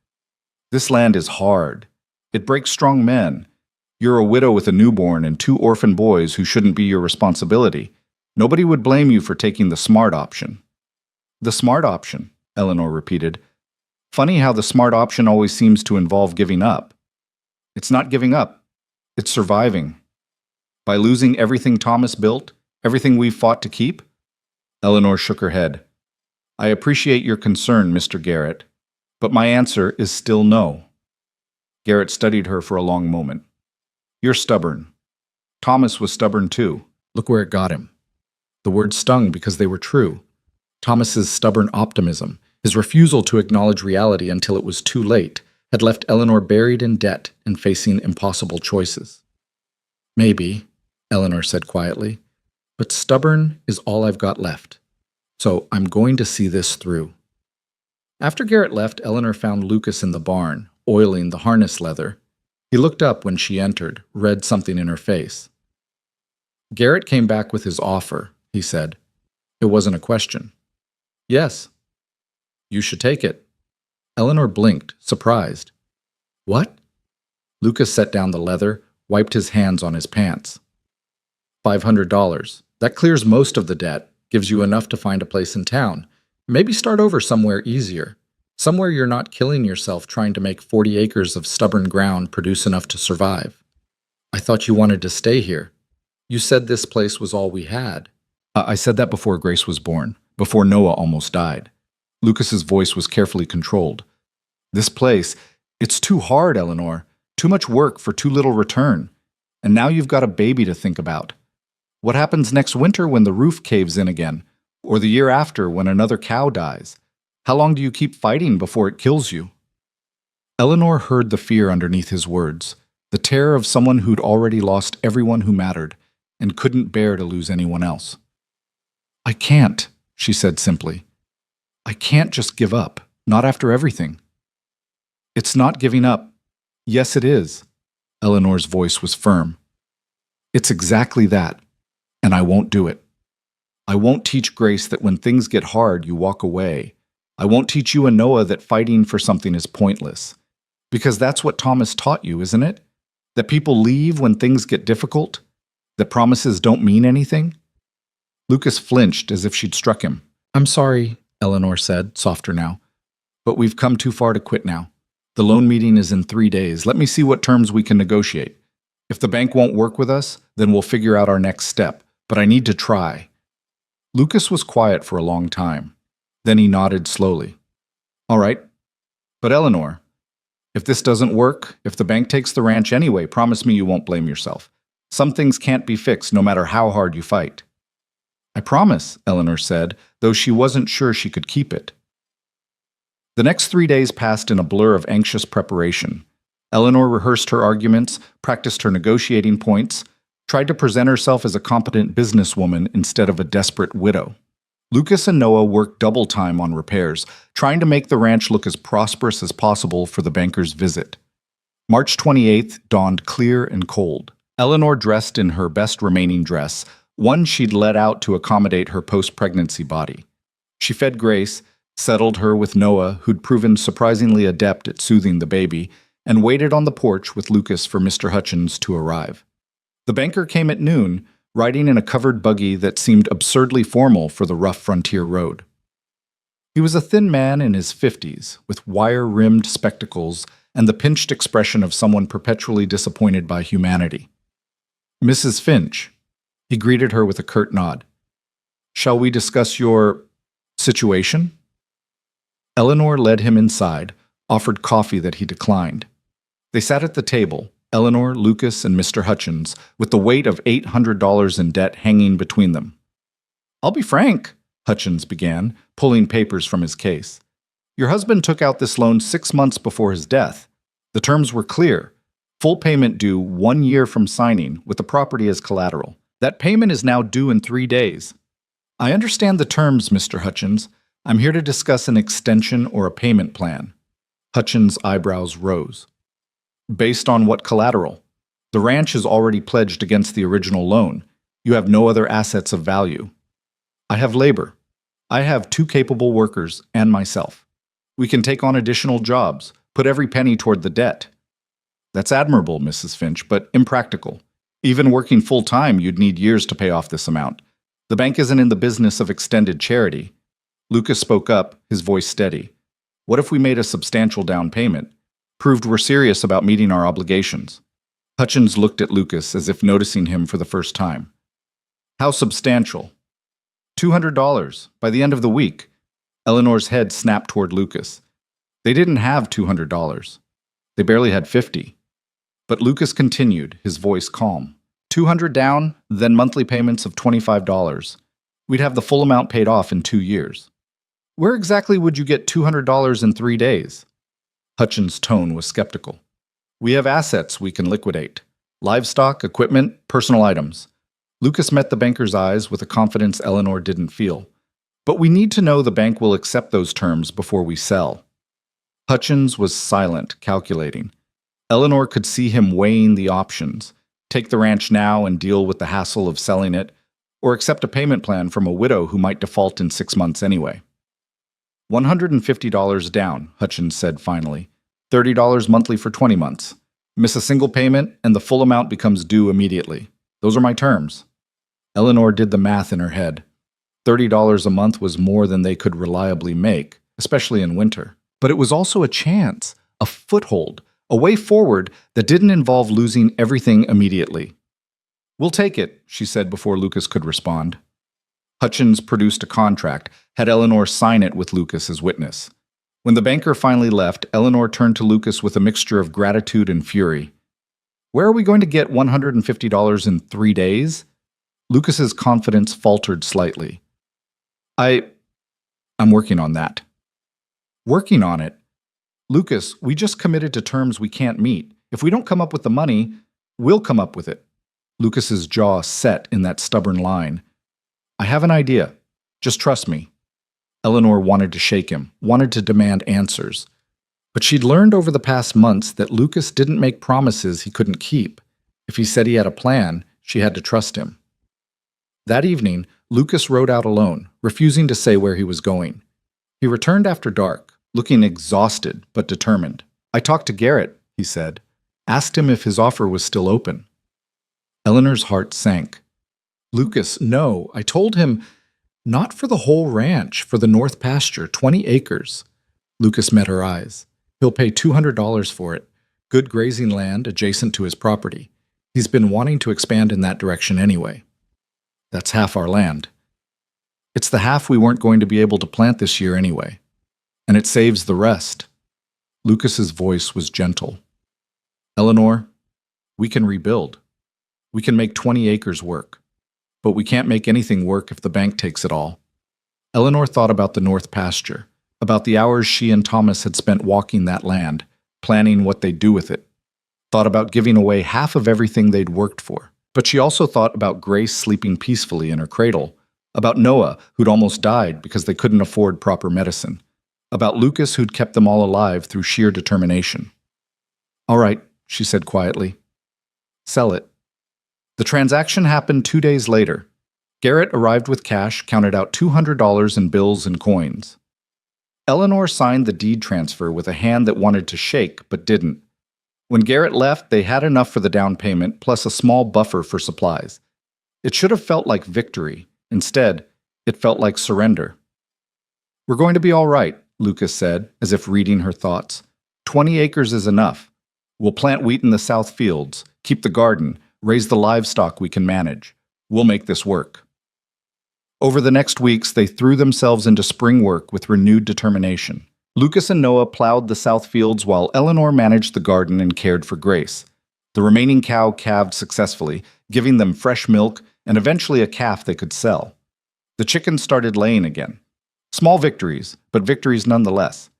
"This land is hard. It breaks strong men. You're a widow with a newborn and 2 orphan boys who shouldn't be your responsibility. Nobody would blame you for taking the smart option." "The smart option," Eleanor repeated. "Funny how the smart option always seems to involve giving up." "It's not giving up. It's surviving. By losing everything Thomas built, everything we've fought to keep?" Eleanor shook her head. "I appreciate your concern, Mr. Garrett, but my answer is still no." Garrett studied her for a long moment. "You're stubborn. Thomas was stubborn too. Look where it got him." The words stung because they were true. Thomas's stubborn optimism, his refusal to acknowledge reality until it was too late, had left Eleanor buried in debt and facing impossible choices. "Maybe," Eleanor said quietly, "but stubborn is all I've got left. So I'm going to see this through." After Garrett left, Eleanor found Lucas in the barn, oiling the harness leather. He looked up when she entered, read something in her face. "Garrett came back with his offer," he said. It wasn't a question. "Yes." "You should take it." Eleanor blinked, surprised. "What?" Lucas set down the leather, wiped his hands on his pants. $500. That clears most of the debt, gives you enough to find a place in town. Maybe start over somewhere easier. Somewhere you're not killing yourself trying to make 40 acres of stubborn ground produce enough to survive. "I thought you wanted to stay here. You said this place was all we had." I said that before Grace was born, before Noah almost died." Lucas's voice was carefully controlled. "This place, it's too hard, Eleanor. Too much work for too little return. And now you've got a baby to think about. What happens next winter when the roof caves in again? Or the year after when another cow dies? How long do you keep fighting before it kills you?" Eleanor heard the fear underneath his words, the terror of someone who'd already lost everyone who mattered and couldn't bear to lose anyone else. "I can't," she said simply. "I can't just give up, Not after everything. It's not giving up. Yes, it is. Eleanor's voice was firm. It's exactly that, and I won't do it. I won't teach Grace that when things get hard, you walk away. I won't teach you and Noah that fighting for something is pointless. Because that's what Thomas taught you, isn't it? That people leave when things get difficult? That promises don't mean anything? Lucas flinched as if she'd struck him. I'm sorry, Eleanor said, softer now. But we've come too far to quit now. The loan meeting is in 3 days. Let me see what terms we can negotiate. If the bank won't work with us, then we'll figure out our next step. But I need to try. Lucas was quiet for a long time. Then he nodded slowly. All right. But Eleanor, if this doesn't work, if the bank takes the ranch anyway, promise me you won't blame yourself. Some things can't be fixed no matter how hard you fight. I promise, Eleanor said, though she wasn't sure she could keep it. The next 3 days passed in a blur of anxious preparation. Eleanor rehearsed her arguments, practiced her negotiating points, tried to present herself as a competent businesswoman instead of a desperate widow. Lucas and Noah worked double time on repairs, trying to make the ranch look as prosperous as possible for the banker's visit. March 28th dawned clear and cold. Eleanor dressed in her best remaining dress, one she'd let out to accommodate her post-pregnancy body. She fed Grace, settled her with Noah, who'd proven surprisingly adept at soothing the baby, and waited on the porch with Lucas for Mr. Hutchins to arrive. The banker came at noon, riding in a covered buggy that seemed absurdly formal for the rough frontier road. He was a thin man in his 50s, with wire-rimmed spectacles and the pinched expression of someone perpetually disappointed by humanity. Mrs. Finch. He greeted her with a curt nod. Shall we discuss your situation? Eleanor led him inside, offered coffee that he declined. They sat at the table, Eleanor, Lucas, and Mr. Hutchins, with the weight of $800 in debt hanging between them. I'll be frank, Hutchins began, pulling papers from his case. Your husband took out this loan 6 months before his death. The terms were clear. Full payment due 1 year from signing, with the property as collateral. That payment is now due in 3 days. I understand the terms, Mr. Hutchins. I'm here to discuss an extension or a payment plan. Hutchins' eyebrows rose. Based on what collateral? The ranch is already pledged against the original loan. You have no other assets of value. I have labor. I have 2 capable workers and myself. We can take on additional jobs, put every penny toward the debt. That's admirable, Mrs. Finch, but impractical. Even working full-time, you'd need years to pay off this amount. The bank isn't in the business of extended charity. Lucas spoke up, his voice steady. What if we made a substantial down payment? Proved we're serious about meeting our obligations. Hutchins looked at Lucas as if noticing him for the first time. How substantial? $200 by the end of the week. Eleanor's head snapped toward Lucas. They didn't have $200. They barely had 50. But Lucas continued, his voice calm. $200 down, then monthly payments of $25. We'd have the full amount paid off in 2 years. Where exactly would you get $200 in 3 days? Hutchins' tone was skeptical. We have assets we can liquidate. Livestock, equipment, personal items. Lucas met the banker's eyes with a confidence Eleanor didn't feel. But we need to know the bank will accept those terms before we sell. Hutchins was silent, calculating. Eleanor could see him weighing the options. Take the ranch now and deal with the hassle of selling it, or accept a payment plan from a widow who might default in 6 months anyway. $150 down, Hutchins said finally. $30 monthly for 20 months. Miss a single payment, and the full amount becomes due immediately. Those are my terms. Eleanor did the math in her head. $30 a month was more than they could reliably make, especially in winter. But it was also a chance, a foothold, a way forward that didn't involve losing everything immediately. We'll take it, she said before Lucas could respond. Hutchins produced a contract, had Eleanor sign it with Lucas as witness. When the banker finally left, Eleanor turned to Lucas with a mixture of gratitude and fury. Where are we going to get $150 in 3 days? Lucas's confidence faltered slightly. I'm working on that. Working on it? Lucas, we just committed to terms we can't meet. If we don't come up with the money, we'll come up with it. Lucas's jaw set in that stubborn line. I have an idea. Just trust me. Eleanor wanted to shake him, wanted to demand answers. But she'd learned over the past months that Lucas didn't make promises he couldn't keep. If he said he had a plan, she had to trust him. That evening, Lucas rode out alone, refusing to say where he was going. He returned after dark, looking exhausted but determined. "I talked to Garrett," he said. "Asked him if his offer was still open." Eleanor's heart sank. "Lucas, no. I told him not for the whole ranch, for the north pasture, 20 acres. Lucas met her eyes. "He'll pay $200 for it. Good grazing land adjacent to his property. He's been wanting to expand in that direction anyway." "That's half our land." "It's the half we weren't going to be able to plant this year anyway. And it saves the rest." Lucas's voice was gentle. "Eleanor, we can rebuild. We can make 20 acres work. But we can't make anything work if the bank takes it all." Eleanor thought about the north pasture, about the hours she and Thomas had spent walking that land, planning what they'd do with it. Thought about giving away half of everything they'd worked for. But she also thought about Grace sleeping peacefully in her cradle, about Noah, who'd almost died because they couldn't afford proper medicine, about Lucas, who'd kept them all alive through sheer determination. "All right," she said quietly. "Sell it." The transaction happened 2 days later. Garrett arrived with cash, counted out $200 in bills and coins. Eleanor signed the deed transfer with a hand that wanted to shake but didn't. When Garrett left, they had enough for the down payment, plus a small buffer for supplies. It should have felt like victory. Instead, it felt like surrender. "We're going to be all right," Lucas said, as if reading her thoughts. 20 acres is enough. We'll plant wheat in the south fields, keep the garden, raise the livestock we can manage. We'll make this work." Over the next weeks, they threw themselves into spring work with renewed determination. Lucas and Noah plowed the south fields while Eleanor managed the garden and cared for Grace. The remaining cow calved successfully, giving them fresh milk and eventually a calf they could sell. The chickens started laying again. Small victories, but victories nonetheless.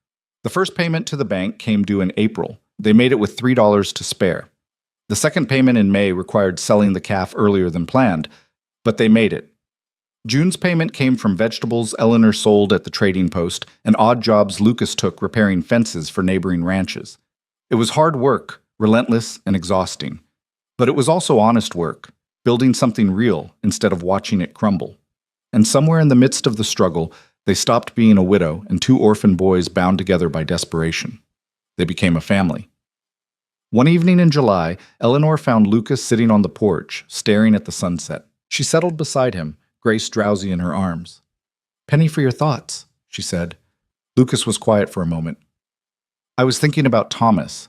The first payment to the bank came due in April. They made it with $3 to spare. The second payment in May required selling the calf earlier than planned, but they made it. June's payment came from vegetables Eleanor sold at the trading post and odd jobs Lucas took repairing fences for neighboring ranches. It was hard work, relentless and exhausting. But it was also honest work, building something real instead of watching it crumble. And somewhere in the midst of the struggle, they stopped being a widow and two orphan boys bound together by desperation. They became a family. One evening in July, Eleanor found Lucas sitting on the porch, staring at the sunset. She settled beside him, Grace drowsy in her arms. "Penny for your thoughts," she said. Lucas was quiet for a moment. "I was thinking about Thomas,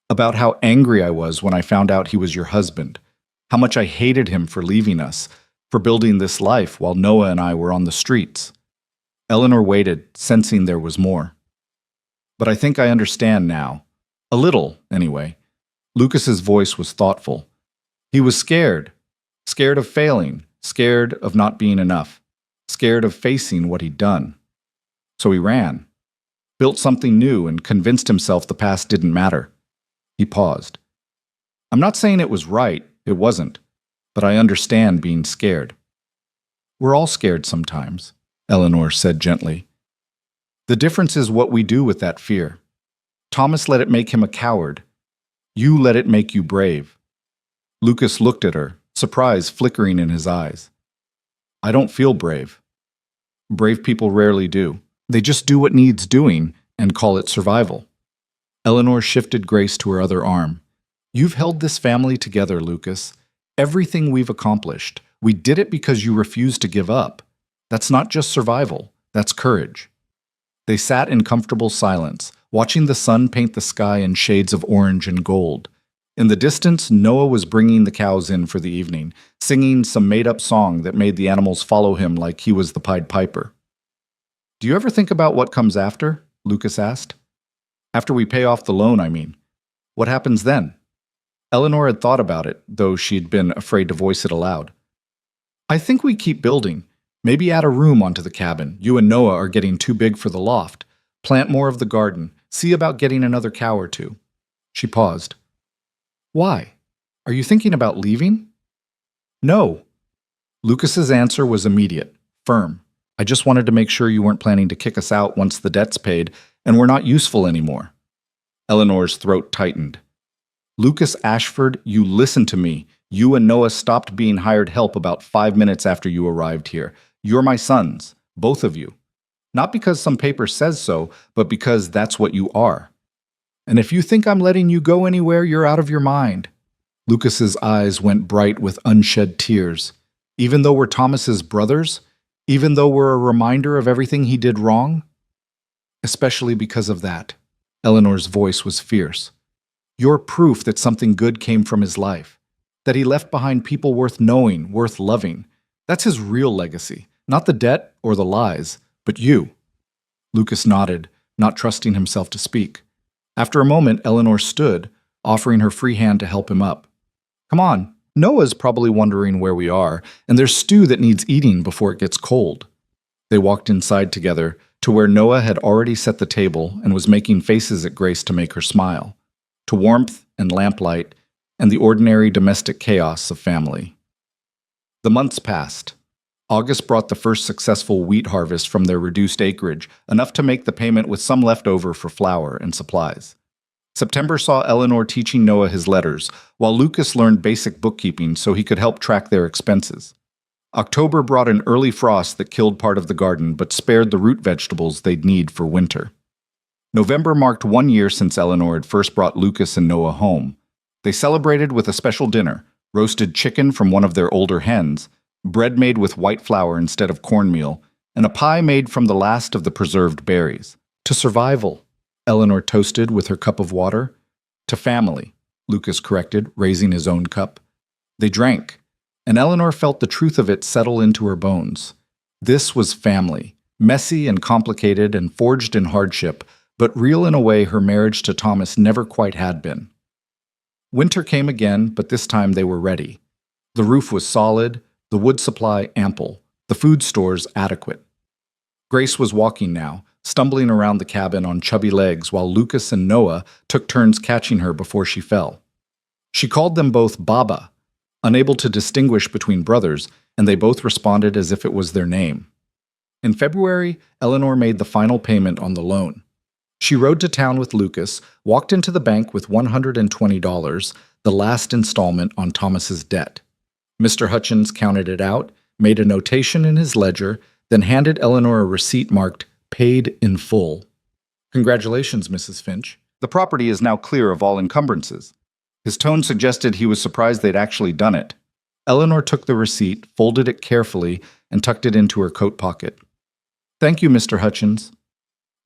about how angry I was when I found out he was your husband, how much I hated him for leaving us, for building this life while Noah and I were on the streets." Eleanor waited, sensing there was more. "But I think I understand now. A little, anyway." Lucas's voice was thoughtful. He was scared. Scared of failing. Scared of not being enough. Scared of facing what he'd done. So he ran. Built something new and convinced himself the past didn't matter. He paused. "I'm not saying it was right. It wasn't. But I understand being scared." "We're all scared sometimes," Eleanor said gently. "The difference is what we do with that fear. Thomas let it make him a coward. You let it make you brave." Lucas looked at her, surprise flickering in his eyes. "I don't feel brave. Brave people rarely do. They just do what needs doing and call it survival." Eleanor shifted Grace to her other arm. "You've held this family together, Lucas. Everything we've accomplished, we did it because you refused to give up. That's not just survival, that's courage." They sat in comfortable silence, watching the sun paint the sky in shades of orange and gold. In the distance, Noah was bringing the cows in for the evening, singing some made-up song that made the animals follow him like he was the Pied Piper. "Do you ever think about what comes after?" Lucas asked. "After we pay off the loan, I mean. What happens then?" Eleanor had thought about it, though she'd been afraid to voice it aloud. "I think we keep building. Maybe add a room onto the cabin. You and Noah are getting too big for the loft. Plant more of the garden. See about getting another cow or two." She paused. "Why? Are you thinking about leaving?" "No." Lucas's answer was immediate, firm. I just wanted to make sure you weren't planning to kick us out once the debt's paid and we're not useful anymore." Eleanor's throat tightened. "Lucas Ashford, you listen to me. You and Noah stopped being hired help about 5 minutes after you arrived here. You're my sons, both of you. Not because some paper says so, but because that's what you are. And if you think I'm letting you go anywhere, you're out of your mind." Lucas's eyes went bright with unshed tears. "Even though we're Thomas's brothers? Even though we're a reminder of everything he did wrong?" "Especially because of that." Eleanor's voice was fierce. "You're proof that something good came from his life, that he left behind people worth knowing, worth loving. That's his real legacy, not the debt or the lies, but you." Lucas nodded, not trusting himself to speak. After a moment, Eleanor stood, offering her free hand to help him up. "Come on, Noah's probably wondering where we are, and there's stew that needs eating before it gets cold." They walked inside together, to where Noah had already set the table and was making faces at Grace to make her smile, to warmth and lamplight and the ordinary domestic chaos of family. The months passed. August brought the first successful wheat harvest from their reduced acreage, enough to make the payment with some left over for flour and supplies. September saw Eleanor teaching Noah his letters, while Lucas learned basic bookkeeping so he could help track their expenses. October brought an early frost that killed part of the garden but spared the root vegetables they'd need for winter. November marked 1 year since Eleanor had first brought Lucas and Noah home. They celebrated with a special dinner, roasted chicken from one of their older hens, bread made with white flour instead of cornmeal, and a pie made from the last of the preserved berries. "To survival," Eleanor toasted with her cup of water. "To family," Lucas corrected, raising his own cup. They drank, and Eleanor felt the truth of it settle into her bones. This was family, messy and complicated and forged in hardship, but real in a way her marriage to Thomas never quite had been. Winter came again, but this time they were ready. The roof was solid, the wood supply ample, the food stores adequate. Grace was walking now, stumbling around the cabin on chubby legs while Lucas and Noah took turns catching her before she fell. She called them both Baba, unable to distinguish between brothers, and they both responded as if it was their name. In February, Eleanor made the final payment on the loan. She rode to town with Lucas, walked into the bank with $120, the last installment on Thomas's debt. Mr. Hutchins counted it out, made a notation in his ledger, then handed Eleanor a receipt marked "Paid in Full." "Congratulations, Mrs. Finch. The property is now clear of all encumbrances." His tone suggested he was surprised they'd actually done it. Eleanor took the receipt, folded it carefully, and tucked it into her coat pocket. "Thank you, Mr. Hutchins."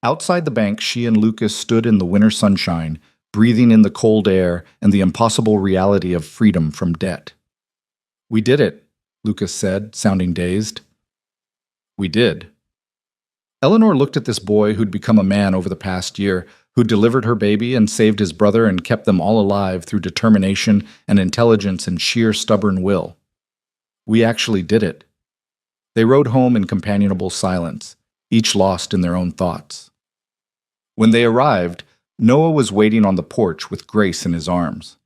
Outside the bank, she and Lucas stood in the winter sunshine, breathing in the cold air and the impossible reality of freedom from debt. "We did it," Lucas said, sounding dazed. "We did." Eleanor looked at this boy who'd become a man over the past year, who delivered her baby and saved his brother and kept them all alive through determination and intelligence and sheer stubborn will. "We actually did it." They rode home in companionable silence, each lost in their own thoughts. When they arrived, Noah was waiting on the porch with Grace in his arms.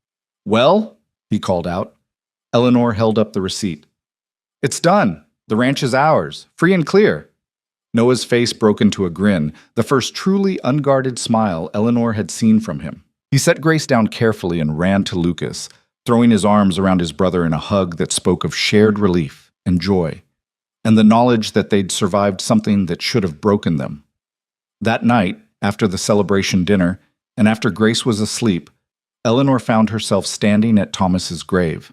"Well?" he called out. Eleanor held up the receipt. "It's done. The ranch is ours, free and clear." Noah's face broke into a grin, the first truly unguarded smile Eleanor had seen from him. He set Grace down carefully and ran to Lucas, throwing his arms around his brother in a hug that spoke of shared relief and joy, and the knowledge that they'd survived something that should have broken them. That night, after the celebration dinner, and after Grace was asleep, Eleanor found herself standing at Thomas's grave.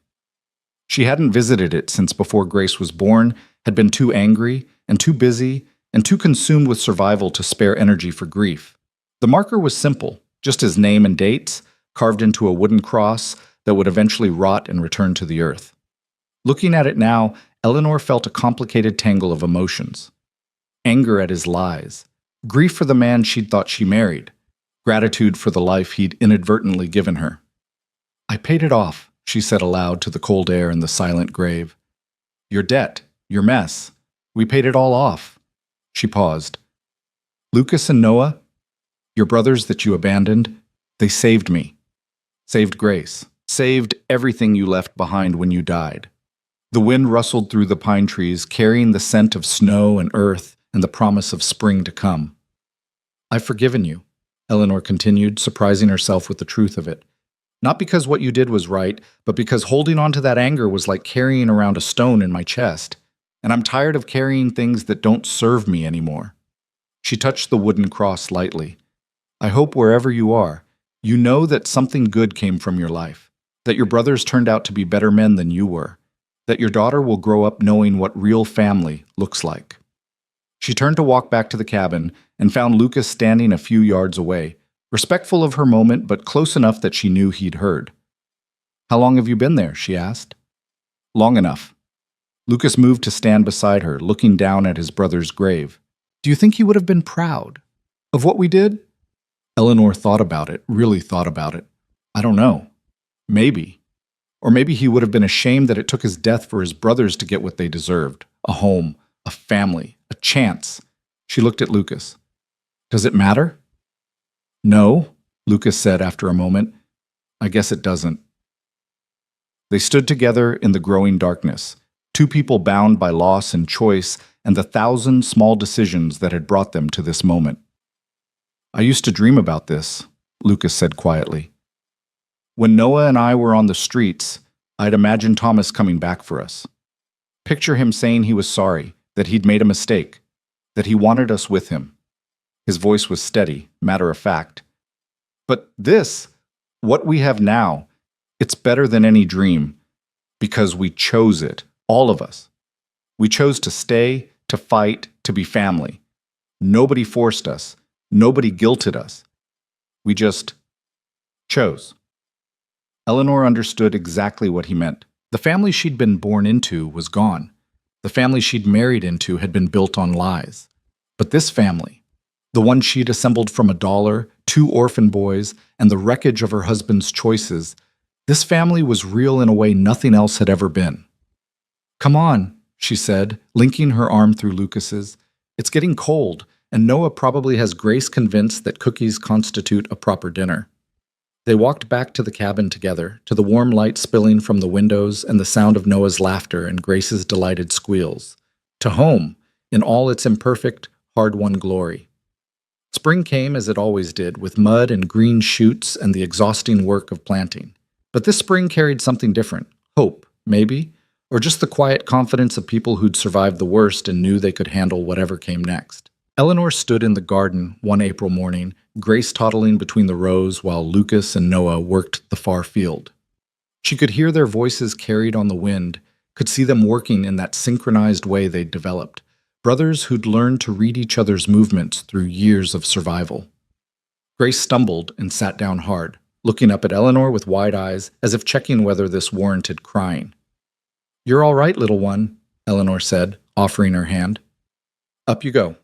She hadn't visited it since before Grace was born, had been too angry and too busy and too consumed with survival to spare energy for grief. The marker was simple, just his name and dates, carved into a wooden cross that would eventually rot and return to the earth. Looking at it now, Eleanor felt a complicated tangle of emotions. Anger at his lies, grief for the man she'd thought she married, gratitude for the life he'd inadvertently given her. "I paid it off," she said aloud to the cold air and the silent grave. "Your debt, your mess, we paid it all off." She paused. "Lucas and Noah, your brothers that you abandoned, they saved me. Saved Grace. Saved everything you left behind when you died. The wind rustled through the pine trees, carrying the scent of snow and earth and the promise of spring to come. "I've forgiven you," Eleanor continued, surprising herself with the truth of it. "Not because what you did was right, but because holding on to that anger was like carrying around a stone in my chest. And I'm tired of carrying things that don't serve me anymore." She touched the wooden cross lightly. "I hope wherever you are, you know that something good came from your life, that your brothers turned out to be better men than you were, that your daughter will grow up knowing what real family looks like." She turned to walk back to the cabin and found Lucas standing a few yards away, respectful of her moment but close enough that she knew he'd heard. "How long have you been there?" she asked. "Long enough." Lucas moved to stand beside her, looking down at his brother's grave. "Do you think he would have been proud of what we did?" Eleanor thought about it, really thought about it. "I don't know. Maybe. Or maybe he would have been ashamed that it took his death for his brothers to get what they deserved. A home, a family, a chance." She looked at Lucas. "Does it matter?" "No," Lucas said after a moment. "I guess it doesn't." They stood together in the growing darkness, two people bound by loss and choice and the thousand small decisions that had brought them to this moment. "I used to dream about this," Lucas said quietly. "When Noah and I were on the streets, I'd imagine Thomas coming back for us. Picture him saying he was sorry, that he'd made a mistake, that he wanted us with him." His voice was steady, matter of fact. "But this, what we have now, it's better than any dream, because we chose it, all of us. We chose to stay, to fight, to be family. Nobody forced us. Nobody guilted us. We just chose." Eleanor understood exactly what he meant. The family she'd been born into was gone. The family she'd married into had been built on lies. But this family, the one she'd assembled from $1, 2 orphan boys, and the wreckage of her husband's choices, this family was real in a way nothing else had ever been. "Come on," she said, linking her arm through Lucas's. "It's getting cold, and Noah probably has Grace convinced that cookies constitute a proper dinner." They walked back to the cabin together, to the warm light spilling from the windows and the sound of Noah's laughter and Grace's delighted squeals. To home, in all its imperfect, hard-won glory. Spring came as it always did, with mud and green shoots and the exhausting work of planting. But this spring carried something different. Hope, maybe, or just the quiet confidence of people who'd survived the worst and knew they could handle whatever came next. Eleanor stood in the garden one April morning, Grace toddling between the rows while Lucas and Noah worked the far field. She could hear their voices carried on the wind, could see them working in that synchronized way they'd developed, brothers who'd learned to read each other's movements through years of survival. Grace stumbled and sat down hard, looking up at Eleanor with wide eyes, as if checking whether this warranted crying. "You're all right, little one," Eleanor said, offering her hand. "Up you go."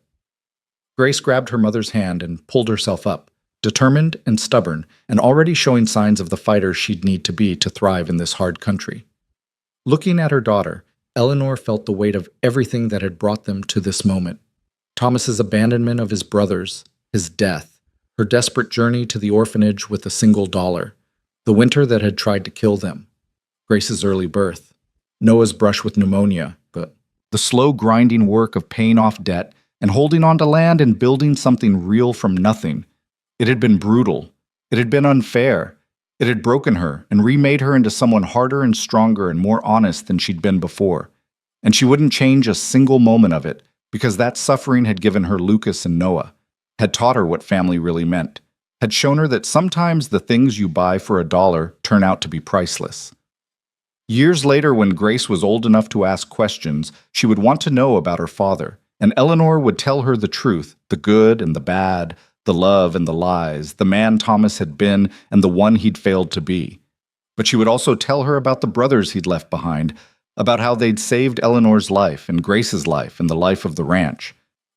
Grace grabbed her mother's hand and pulled herself up, determined and stubborn, and already showing signs of the fighter she'd need to be to thrive in this hard country. Looking at her daughter, Eleanor felt the weight of everything that had brought them to this moment. Thomas's abandonment of his brothers, his death, her desperate journey to the orphanage with a single $1, the winter that had tried to kill them, Grace's early birth, Noah's brush with pneumonia, but the slow grinding work of paying off debt and holding on to land and building something real from nothing. It had been brutal. It had been unfair. It had broken her and remade her into someone harder and stronger and more honest than she'd been before. And she wouldn't change a single moment of it, because that suffering had given her Lucas and Noah, had taught her what family really meant, had shown her that sometimes the things you buy for $1 turn out to be priceless. Years later, when Grace was old enough to ask questions, she would want to know about her father, and Eleanor would tell her the truth, the good and the bad, the love and the lies, the man Thomas had been and the one he'd failed to be. But she would also tell her about the brothers he'd left behind, about how they'd saved Eleanor's life and Grace's life and the life of the ranch,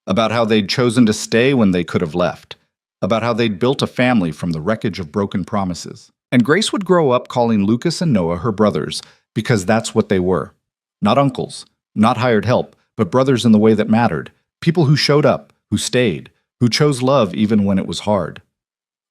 about how they'd chosen to stay when they could have left, about how they'd built a family from the wreckage of broken promises. And Grace would grow up calling Lucas and Noah her brothers, because that's what they were. Not uncles, not hired help, but brothers in the way that mattered, people who showed up, who stayed, who chose love even when it was hard.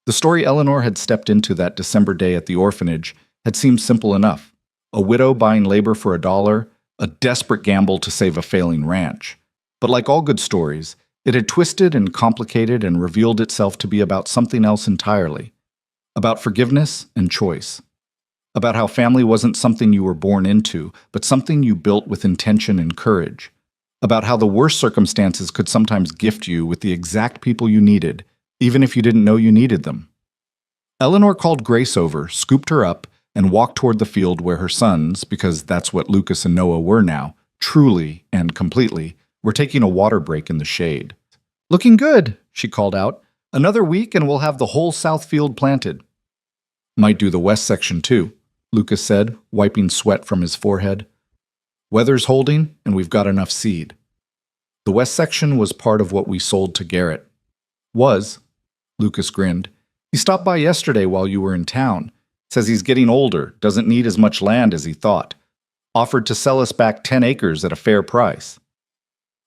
The story Eleanor had stepped into that December day at the orphanage had seemed simple enough. A widow buying labor for $1, a desperate gamble to save a failing ranch. But like all good stories, it had twisted and complicated and revealed itself to be about something else entirely. About forgiveness and choice. About how family wasn't something you were born into, but something you built with intention and courage. About how the worst circumstances could sometimes gift you with the exact people you needed, even if you didn't know you needed them. Eleanor called Grace over, scooped her up, and walked toward the field where her sons, because that's what Lucas and Noah were now, truly and completely, were taking a water break in the shade. "Looking good," she called out. "Another week and we'll have the whole south field planted." "Might do the west section too," Lucas said, wiping sweat from his forehead. "Weather's holding, and we've got enough seed." The west section was part of what we sold to Garrett. "Was?" Lucas grinned. "He stopped by yesterday while you were in town. Says he's getting older, doesn't need as much land as he thought. Offered to sell us back 10 acres at a fair price."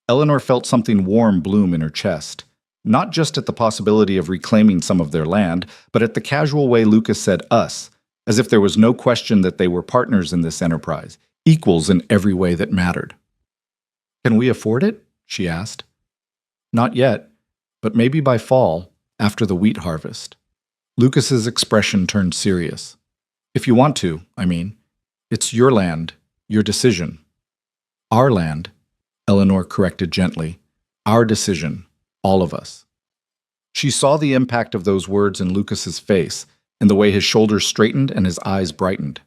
Eleanor felt something warm bloom in her chest, not just at the possibility of reclaiming some of their land, but at the casual way Lucas said us, as if there was no question that they were partners in this enterprise, equals in every way that mattered. "Can we afford it?" she asked. "Not yet, but maybe by fall, after the wheat harvest." Lucas's expression turned serious. "If you want to, I mean. It's your land, your decision." "Our land," Eleanor corrected gently. "Our decision, all of us." She saw the impact of those words in Lucas's face, in the way his shoulders straightened and his eyes brightened.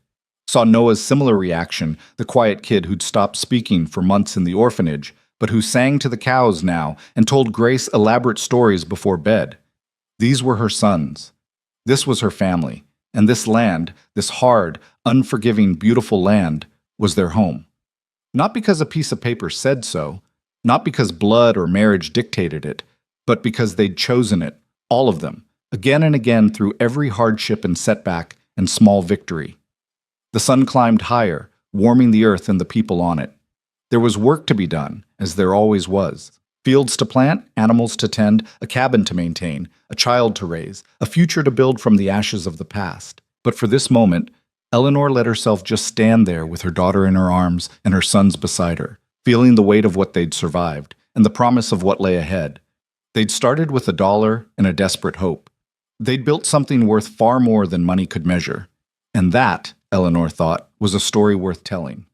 Saw Noah's similar reaction, the quiet kid who'd stopped speaking for months in the orphanage, but who sang to the cows now and told Grace elaborate stories before bed. These were her sons. This was her family, and this land, this hard, unforgiving, beautiful land, was their home. Not because a piece of paper said so, not because blood or marriage dictated it, but because they'd chosen it, all of them, again and again through every hardship and setback and small victory. The sun climbed higher, warming the earth and the people on it. There was work to be done, as there always was. Fields to plant, animals to tend, a cabin to maintain, a child to raise, a future to build from the ashes of the past. But for this moment, Eleanor let herself just stand there with her daughter in her arms and her sons beside her, feeling the weight of what they'd survived and the promise of what lay ahead. They'd started with $1 and a desperate hope. They'd built something worth far more than money could measure. And that, Eleanor thought, was a story worth telling.